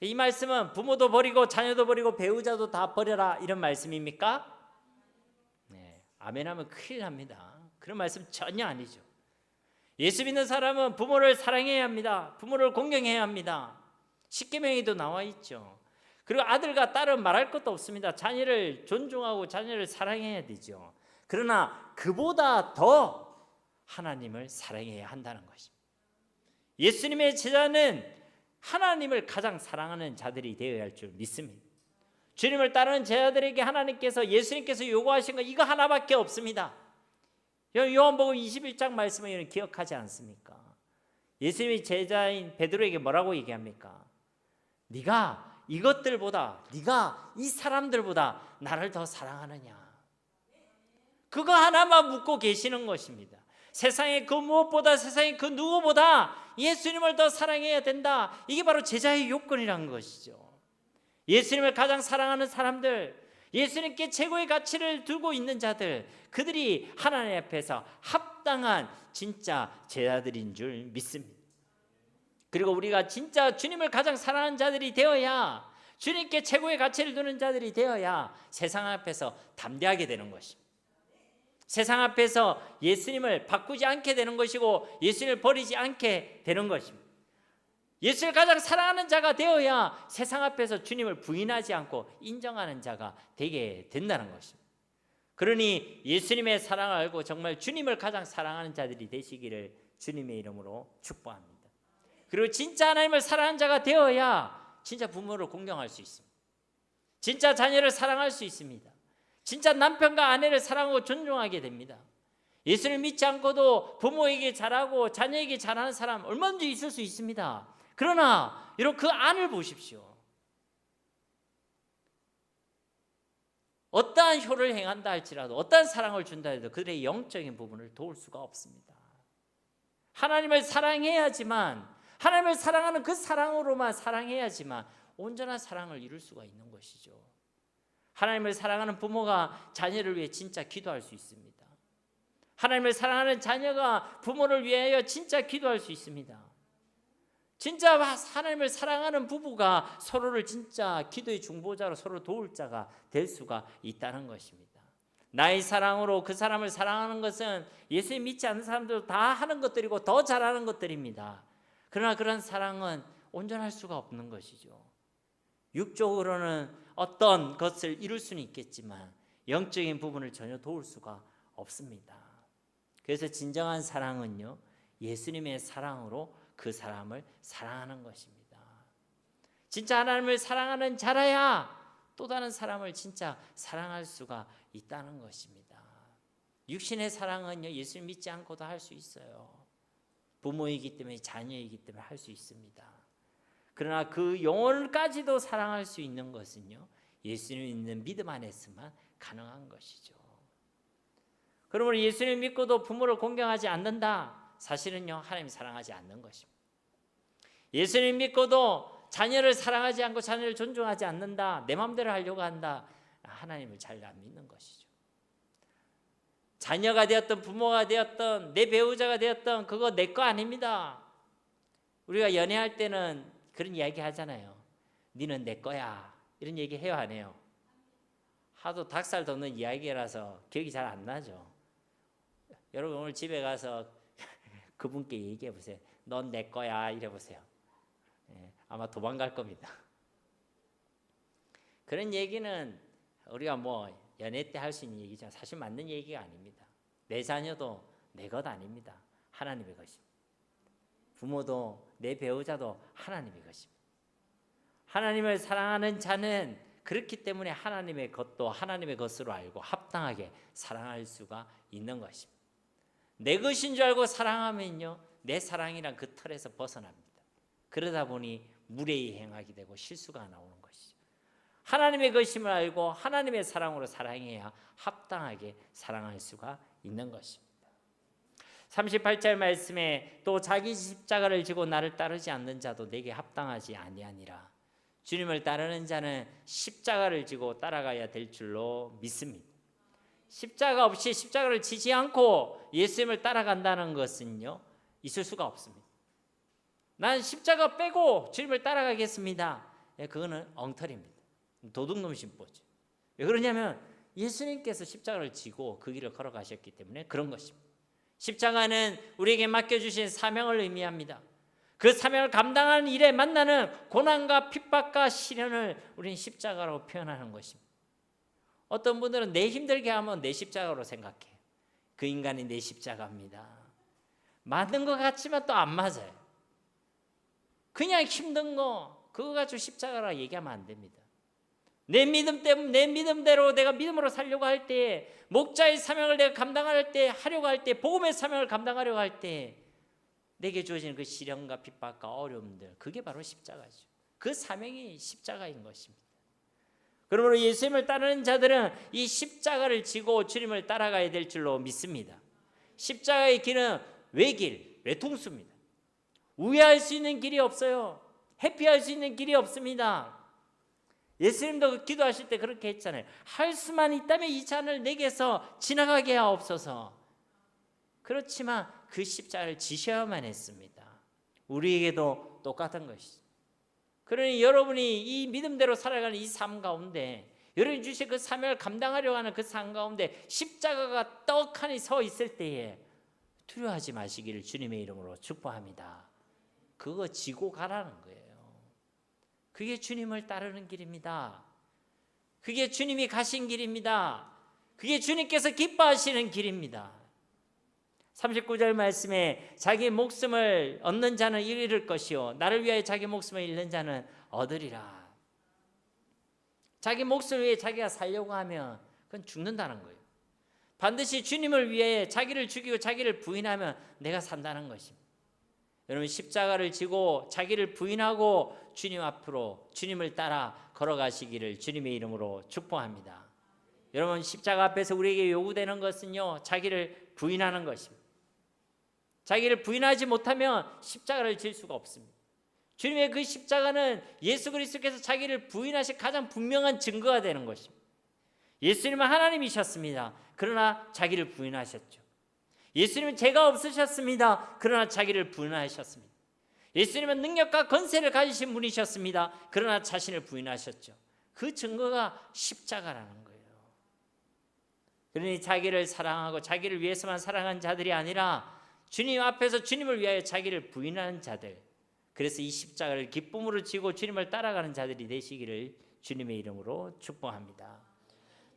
A: 이 말씀은 부모도 버리고 자녀도 버리고 배우자도 다 버려라, 이런 말씀입니까? 네, 아멘하면 큰일 납니다. 그런 말씀 전혀 아니죠. 예수 믿는 사람은 부모를 사랑해야 합니다. 부모를 공경해야 합니다. 십계명에도 나와 있죠. 그리고 아들과 딸은 말할 것도 없습니다. 자녀를 존중하고 자녀를 사랑해야 되죠. 그러나 그보다 더 하나님을 사랑해야 한다는 것입니다. 예수님의 제자는 하나님을 가장 사랑하는 자들이 되어야 할 줄 믿습니다. 주님을 따르는 제자들에게 하나님께서, 예수님께서 요구하신 거 이거 하나밖에 없습니다. 요한복음 21장 말씀을 기억하지 않습니까? 예수님의 제자인 베드로에게 뭐라고 얘기합니까? 네가 이것들보다, 네가 이 사람들보다 나를 더 사랑하느냐? 그거 하나만 묻고 계시는 것입니다. 세상의 그 무엇보다, 세상의 그 누구보다 예수님을 더 사랑해야 된다. 이게 바로 제자의 요건이라는 것이죠. 예수님을 가장 사랑하는 사람들, 예수님께 최고의 가치를 두고 있는 자들, 그들이 하나님 앞에서 합당한 진짜 제자들인 줄 믿습니다. 그리고 우리가 진짜 주님을 가장 사랑하는 자들이 되어야, 주님께 최고의 가치를 두는 자들이 되어야 세상 앞에서 담대하게 되는 것입니다. 세상 앞에서 예수님을 바꾸지 않게 되는 것이고 예수님을 버리지 않게 되는 것입니다. 예수를 가장 사랑하는 자가 되어야 세상 앞에서 주님을 부인하지 않고 인정하는 자가 되게 된다는 것입니다. 그러니 예수님의 사랑을 알고 정말 주님을 가장 사랑하는 자들이 되시기를 주님의 이름으로 축복합니다. 그리고 진짜 하나님을 사랑하는 자가 되어야 진짜 부모를 공경할 수 있습니다. 진짜 자녀를 사랑할 수 있습니다. 진짜 남편과 아내를 사랑하고 존중하게 됩니다. 예수를 믿지 않고도 부모에게 잘하고 자녀에게 잘하는 사람 얼마든지 있을 수 있습니다. 그러나 여러분, 그 안을 보십시오. 어떠한 효를 행한다 할지라도, 어떠한 사랑을 준다 해도 그들의 영적인 부분을 도울 수가 없습니다. 하나님을 사랑해야지만, 하나님을 사랑하는 그 사랑으로만 사랑해야지만 온전한 사랑을 이룰 수가 있는 것이죠. 하나님을 사랑하는 부모가 자녀를 위해 진짜 기도할 수 있습니다. 하나님을 사랑하는 자녀가 부모를 위하여 진짜 기도할 수 있습니다. 진짜 하나님을 사랑하는 부부가 서로를 진짜 기도의 중보자로 서로 도울 자가 될 수가 있다는 것입니다. 나의 사랑으로 그 사람을 사랑하는 것은 예수님 믿지 않는 사람들도 다 하는 것들이고 더 잘하는 것들입니다. 그러나 그런 사랑은 온전할 수가 없는 것이죠. 육적으로는 어떤 것을 이룰 수는 있겠지만 영적인 부분을 전혀 도울 수가 없습니다. 그래서 진정한 사랑은요, 예수님의 사랑으로 그 사람을 사랑하는 것입니다. 진짜 하나님을 사랑하는 자라야 또 다른 사람을 진짜 사랑할 수가 있다는 것입니다. 육신의 사랑은요, 예수님 믿지 않고도 할 수 있어요. 부모이기 때문에, 자녀이기 때문에 할 수 있습니다. 그러나 그 영혼까지도 사랑할 수 있는 것은요, 예수님 있는 믿음 안에서만 가능한 것이죠. 그러므로 예수님 믿고도 부모를 공경하지 않는다, 사실은요, 하나님 사랑하지 않는 것입니다. 예수님 믿고도 자녀를 사랑하지 않고 자녀를 존중하지 않는다, 내 마음대로 하려고 한다, 하나님을 잘 안 믿는 것이죠. 자녀가 되었던 부모가 되었던 내 배우자가 되었던 그거 내 거 아닙니다. 우리가 연애할 때는 그런 이야기 하잖아요. 너는 내 거야, 이런 얘기 해요, 안 해요? 하도 닭살 돋는 이야기라서 기억이 잘 안 나죠. 여러분, 오늘 집에 가서 그분께 얘기해 보세요. 넌 내 거야, 이래 보세요. 아마 도망갈 겁니다. 그런 얘기는 우리가 뭐 연애 때 할 수 있는 얘기지만 사실 맞는 얘기가 아닙니다. 내 자녀도 내 것 아닙니다. 하나님의 것입니다. 부모도 내 배우자도 하나님의 것입니다. 하나님을 사랑하는 자는 그렇기 때문에 하나님의 것도 하나님의 것으로 알고 합당하게 사랑할 수가 있는 것입니다. 내 것인 줄 알고 사랑하면요, 내 사랑이란 그 틀에서 벗어납니다. 그러다 보니 무례히 행하게 되고 실수가 나오는 것이죠. 하나님의 것임을 알고 하나님의 사랑으로 사랑해야 합당하게 사랑할 수가 있는 것입니다. 38절 말씀에 또 자기 십자가를 지고 나를 따르지 않는 자도 내게 합당하지 아니하니라. 주님을 따르는 자는 십자가를 지고 따라가야 될 줄로 믿습니다. 십자가 없이 십자가를 지지 않고 예수님을 따라간다는 것은요, 있을 수가 없습니다. 난 십자가 빼고 주님을 따라가겠습니다. 그거는 엉터리입니다. 도둑놈 심보죠. 왜 그러냐면 예수님께서 십자가를 지고 그 길을 걸어가셨기 때문에 그런 것입니다. 십자가는 우리에게 맡겨주신 사명을 의미합니다. 그 사명을 감당하는 일에 만나는 고난과 핍박과 시련을 우리는 십자가로 표현하는 것입니다. 어떤 분들은 내 힘들게 하면 내 십자가로 생각해요. 그 인간이 내 십자가입니다. 맞는 것 같지만 또 안 맞아요. 그냥 힘든 거 그거 가지고 십자가라 얘기하면 안 됩니다. 내 믿음 때문에 내 믿음대로 내가 믿음으로 살려고 할 때, 목자의 사명을 내가 감당할 때, 하려고 할 때, 복음의 사명을 감당하려고 할 때 내게 주어지는 그 시련과 핍박과 어려움들, 그게 바로 십자가죠. 그 사명이 십자가인 것입니다. 그러므로 예수님을 따르는 자들은 이 십자가를 지고 주님을 따라가야 될 줄로 믿습니다. 십자가의 길은 외길, 외통수입니다. 우회할 수 있는 길이 없어요. 회피할 수 있는 길이 없습니다. 예수님도 기도하실 때 그렇게 했잖아요. 할 수만 있다면 이 잔을 내게서 지나가게 하옵소서. 그렇지만 그 십자가를 지셔야만 했습니다. 우리에게도 똑같은 것이죠. 그러니 여러분이 이 믿음대로 살아가는 이 삶 가운데, 여러분이 주신 그 사명을 감당하려고 하는 그 삶 가운데 십자가가 떡하니 서 있을 때에 두려워하지 마시기를 주님의 이름으로 축복합니다. 그거 지고 가라는 거예요. 그게 주님을 따르는 길입니다. 그게 주님이 가신 길입니다. 그게 주님께서 기뻐하시는 길입니다. 39절 말씀에 자기 목숨을 얻는 자는 잃을 것이요 나를 위하여 자기 목숨을 잃는 자는 얻으리라. 자기 목숨을 위해 자기가 살려고 하면 그건 죽는다는 거예요. 반드시 주님을 위해 자기를 죽이고 자기를 부인하면 내가 산다는 것입니다. 여러분, 십자가를 지고 자기를 부인하고 주님 앞으로 주님을 따라 걸어가시기를 주님의 이름으로 축복합니다. 여러분, 십자가 앞에서 우리에게 요구되는 것은요, 자기를 부인하는 것입니다. 자기를 부인하지 못하면 십자가를 질 수가 없습니다. 주님의 그 십자가는 예수 그리스도께서 자기를 부인하신 가장 분명한 증거가 되는 것입니다. 예수님은 하나님이셨습니다. 그러나 자기를 부인하셨죠. 예수님은 죄가 없으셨습니다. 그러나 자기를 부인하셨습니다. 예수님은 능력과 권세를 가지신 분이셨습니다. 그러나 자신을 부인하셨죠. 그 증거가 십자가라는 거예요. 그러니 자기를 사랑하고 자기를 위해서만 살아간 자들이 아니라 주님 앞에서 주님을 위하여 자기를 부인하는 자들, 그래서 이 십자가를 기쁨으로 지고 주님을 따라가는 자들이 되시기를 주님의 이름으로 축복합니다.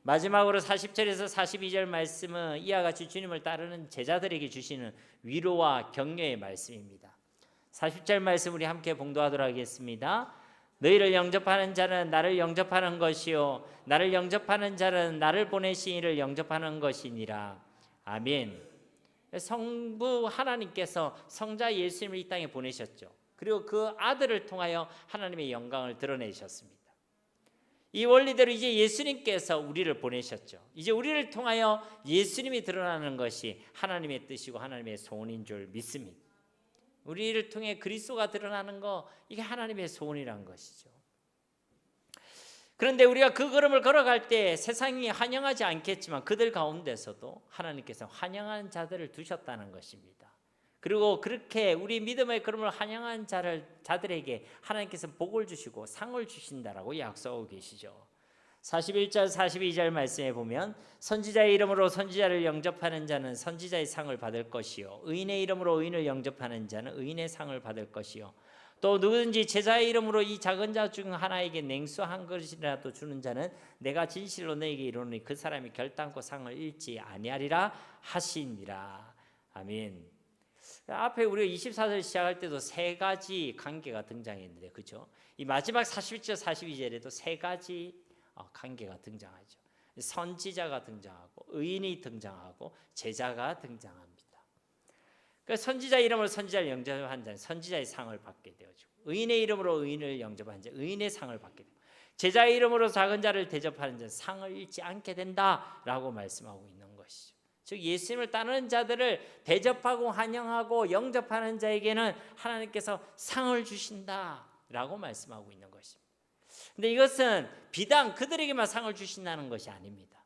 A: 마지막으로 40절에서 42절 말씀은 이와 같이 주님을 따르는 제자들에게 주시는 위로와 격려의 말씀입니다. 40절 말씀 우리 함께 봉독하도록 하겠습니다. 너희를 영접하는 자는 나를 영접하는 것이요 나를 영접하는 자는 나를 보내신 이를 영접하는 것이니라. 아멘. 성부 하나님께서 성자 예수님을 이 땅에 보내셨죠. 그리고 그 아들을 통하여 하나님의 영광을 드러내셨습니다. 이 원리대로 이제 예수님께서 우리를 보내셨죠. 이제 우리를 통하여 예수님이 드러나는 것이 하나님의 뜻이고 하나님의 소원인 줄 믿습니다. 우리를 통해 그리스도가 드러나는 거, 이게 하나님의 소원이란 것이죠. 그런데 우리가 그 걸음을 걸어갈 때 세상이 환영하지 않겠지만 그들 가운데서도 하나님께서 환영하는 자들을 두셨다는 것입니다. 그리고 그렇게 우리 믿음의 걸음을 환영한 자들에게 하나님께서 복을 주시고 상을 주신다라고 약속하고 계시죠. 41절 42절 말씀에 보면 선지자의 이름으로 선지자를 영접하는 자는 선지자의 상을 받을 것이요 의인의 이름으로 의인을 영접하는 자는 의인의 상을 받을 것이요 또 누구든지 제자의 이름으로 이 작은 자 중 하나에게 냉수 한 그릇이라도 주는 자는 내가 진실로 너에게 이르노니 그 사람이 결단코 상을 잃지 아니하리라 하시니라. 아멘. 앞에 우리가 24절 시작할 때도 세 가지 관계가 등장했는데, 그렇죠? 이 마지막 41절 42절에도 세 가지 관계가 등장하죠. 선지자가 등장하고 의인이 등장하고 제자가 등장합니다. 그 선지자 이름으로 선지자를 영접한 자는 선지자의 상을 받게 되어지고 의인의 이름으로 의인을 영접한 자는 의인의 상을 받게 되고 제자의 이름으로 작은 자를 대접하는 자는 상을 잃지 않게 된다라고 말씀하고 있는 것이죠. 즉 예수님을 따르는 자들을 대접하고 환영하고 영접하는 자에게는 하나님께서 상을 주신다라고 말씀하고 있는 것입니다. 근데 이것은 비단 그들에게만 상을 주신다는 것이 아닙니다.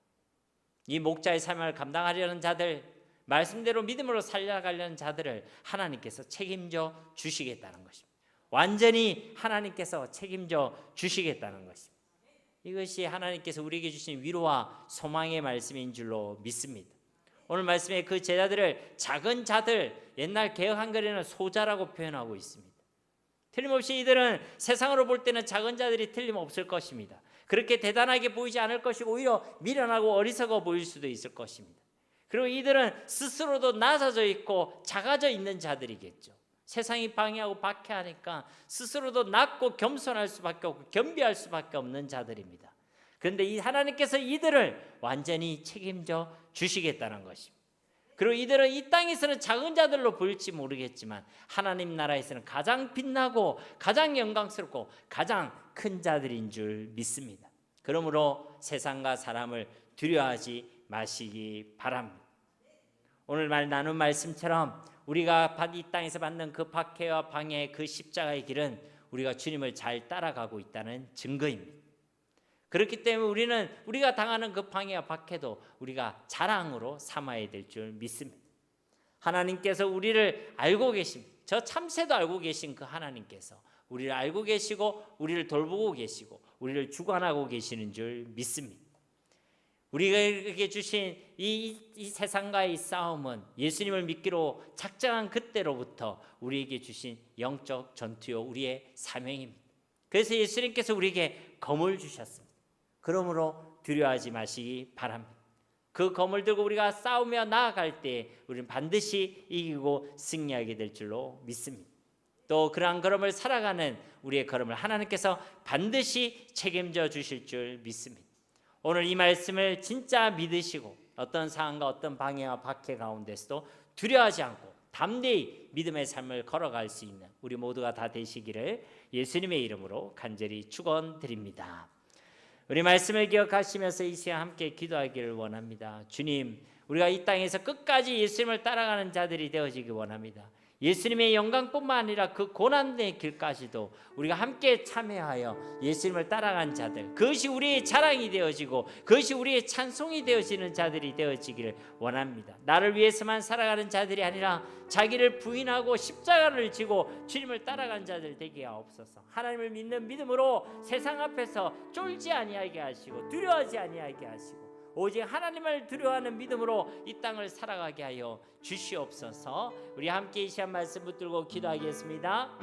A: 이 목자의 사명을 감당하려는 자들, 말씀대로 믿음으로 살려가려는 자들을 하나님께서 책임져 주시겠다는 것입니다. 완전히 하나님께서 책임져 주시겠다는 것입니다. 이것이 하나님께서 우리에게 주신 위로와 소망의 말씀인 줄로 믿습니다. 오늘 말씀에 그 제자들을 작은 자들, 옛날 개역 한글에는 소자라고 표현하고 있습니다. 틀림없이 이들은 세상으로 볼 때는 작은 자들이 틀림없을 것입니다. 그렇게 대단하게 보이지 않을 것이고 오히려 미련하고 어리석어 보일 수도 있을 것입니다. 그리고 이들은 스스로도 낮아져 있고 작아져 있는 자들이겠죠. 세상이 방해하고 박해하니까 스스로도 낮고 겸손할 수밖에 없고 겸비할 수밖에 없는 자들입니다. 그런데 이 하나님께서 이들을 완전히 책임져 주시겠다는 것입니다. 그리고 이들은 이 땅에서는 작은 자들로 보일지 모르겠지만 하나님 나라에서는 가장 빛나고 가장 영광스럽고 가장 큰 자들인 줄 믿습니다. 그러므로 세상과 사람을 두려워하지 마시기 바랍니다. 오늘 나눈 말씀처럼 우리가 이 땅에서 받는 그 박해와 방해의 그 십자가의 길은 우리가 주님을 잘 따라가고 있다는 증거입니다. 그렇기 때문에 우리는 우리가 당하는 그 방해와 박해도 우리가 자랑으로 삼아야 될 줄 믿습니다. 하나님께서 우리를 알고 계십니다. 저 참새도 알고 계신 그 하나님께서 우리를 알고 계시고 우리를 돌보고 계시고 우리를 주관하고 계시는 줄 믿습니다. 우리에게 주신 이 세상과의 싸움은 예수님을 믿기로 작정한 그때로부터 우리에게 주신 영적 전투요 우리의 사명입니다. 그래서 예수님께서 우리에게 검을 주셨습니다. 그러므로 두려워하지 마시기 바랍니다. 그 검을 들고 우리가 싸우며 나아갈 때 우리는 반드시 이기고 승리하게 될 줄로 믿습니다. 또 그러한 걸음을 살아가는 우리의 걸음을 하나님께서 반드시 책임져 주실 줄 믿습니다. 오늘 이 말씀을 진짜 믿으시고 어떤 상황과 어떤 방해와 박해 가운데서도 두려워하지 않고 담대히 믿음의 삶을 걸어갈 수 있는 우리 모두가 다 되시기를 예수님의 이름으로 간절히 축원드립니다. 우리 말씀을 기억하시면서 이 시간 함께 기도하기를 원합니다. 주님, 우리가 이 땅에서 끝까지 예수님을 따라가는 자들이 되어지기 원합니다. 예수님의 영광뿐만 아니라 그 고난의 길까지도 우리가 함께 참여하여 예수님을 따라간 자들, 그것이 우리의 자랑이 되어지고 그것이 우리의 찬송이 되어지는 자들이 되어지기를 원합니다. 나를 위해서만 살아가는 자들이 아니라 자기를 부인하고 십자가를 지고 주님을 따라간 자들 되게 하옵소서. 하나님을 믿는 믿음으로 세상 앞에서 쫄지 아니하게 하시고 두려워하지 아니하게 하시고 오직 하나님을 두려워하는 믿음으로 이 땅을 살아가게 하여 주시옵소서. 우리 함께 이 시간 말씀 붙들고 기도하겠습니다.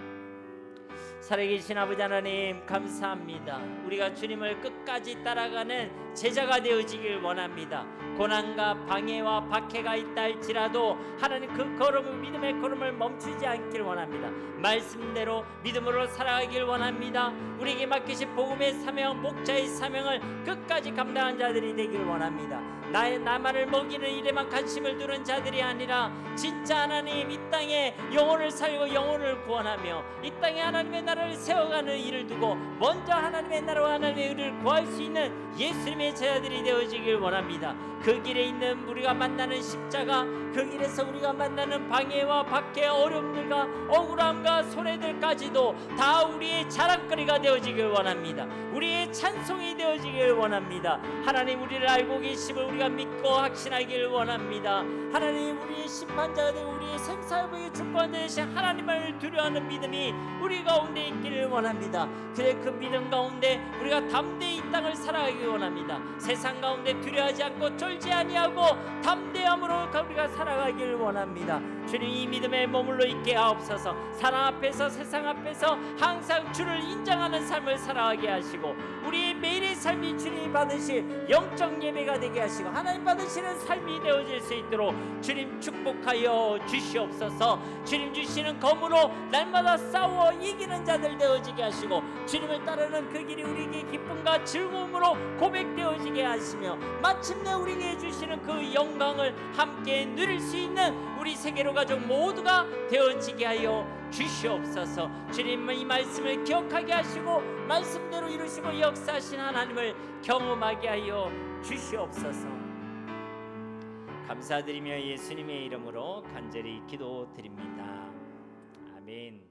A: 살아계신 아버지 하나님 감사합니다. 우리가 주님을 끝까지 따라가는 제자가 되어지길 원합니다. 고난과 방해와 박해가 있다 할지라도 하나님 그 걸음을 믿음의 걸음을 멈추지 않길 원합니다. 말씀대로 믿음으로 살아가길 원합니다. 우리에게 맡기신 복음의 사명, 목자의 사명을 끝까지 감당한 자들이 되길 원합니다. 나만을 먹이는 일에만 관심을 두는 자들이 아니라 진짜 하나님 이 땅에 영혼을 살고 영혼을 구원하며 이 땅에 하나님의 나라를 세워가는 일을 두고 먼저 하나님의 나라와 하나님의 의를 구할 수 있는 예수님의 제자들이 되어지길 원합니다. 그 길에 있는 우리가 만나는 십자가, 그 길에서 우리가 만나는 방해와 박해, 어려움들과 억울함과 손해들까지도 다 우리의 자랑거리가 되어지길 원합니다. 우리의 찬송이 되어지길 원합니다. 하나님 우리를 알고 계심을 우리가 믿고 확신하길 원합니다. 하나님 우리의 심판자가 되고 우리의 생사의 주권 되신 하나님을 두려워하는 믿음이 우리 가운데 있기를 원합니다. 그래 그 믿음 가운데 우리가 담대히 이 땅을 살아가기 원합니다. 세상 가운데 두려워하지 않고 쫄지 아니하고 담대함으로 우리가 살아가기를 원합니다. 주님 이 믿음에 머물러 있게 하옵소서. 사랑 앞에서 세상 앞에서 항상 주를 인정하는 삶을 살아가게 하시고 우리의 매일의 삶이 주님이 받으실 영적 예배가 되게 하시고 하나님 받으시는 삶이 되어질 수 있도록 주님 축복하여 주시옵소서. 주님 주시는 검으로 날마다 싸워 이기는 자들 되어지게 하시고 주님을 따르는 그 길이 우리에게 기쁨과 즐거움으로 고백되어지게 하시며 마침내 우리에게 주시는 그 영광을 함께 누릴 수 있는 우리 세계로 가족 모두가 되어지게 하여 주시옵소서. 주님 이 말씀을 기억하게 하시고 말씀대로 이루시고 역사하신 하나님을 경험하게 하여 주시옵소서. 감사드리며 예수님의 이름으로 간절히 기도드립니다. 아멘.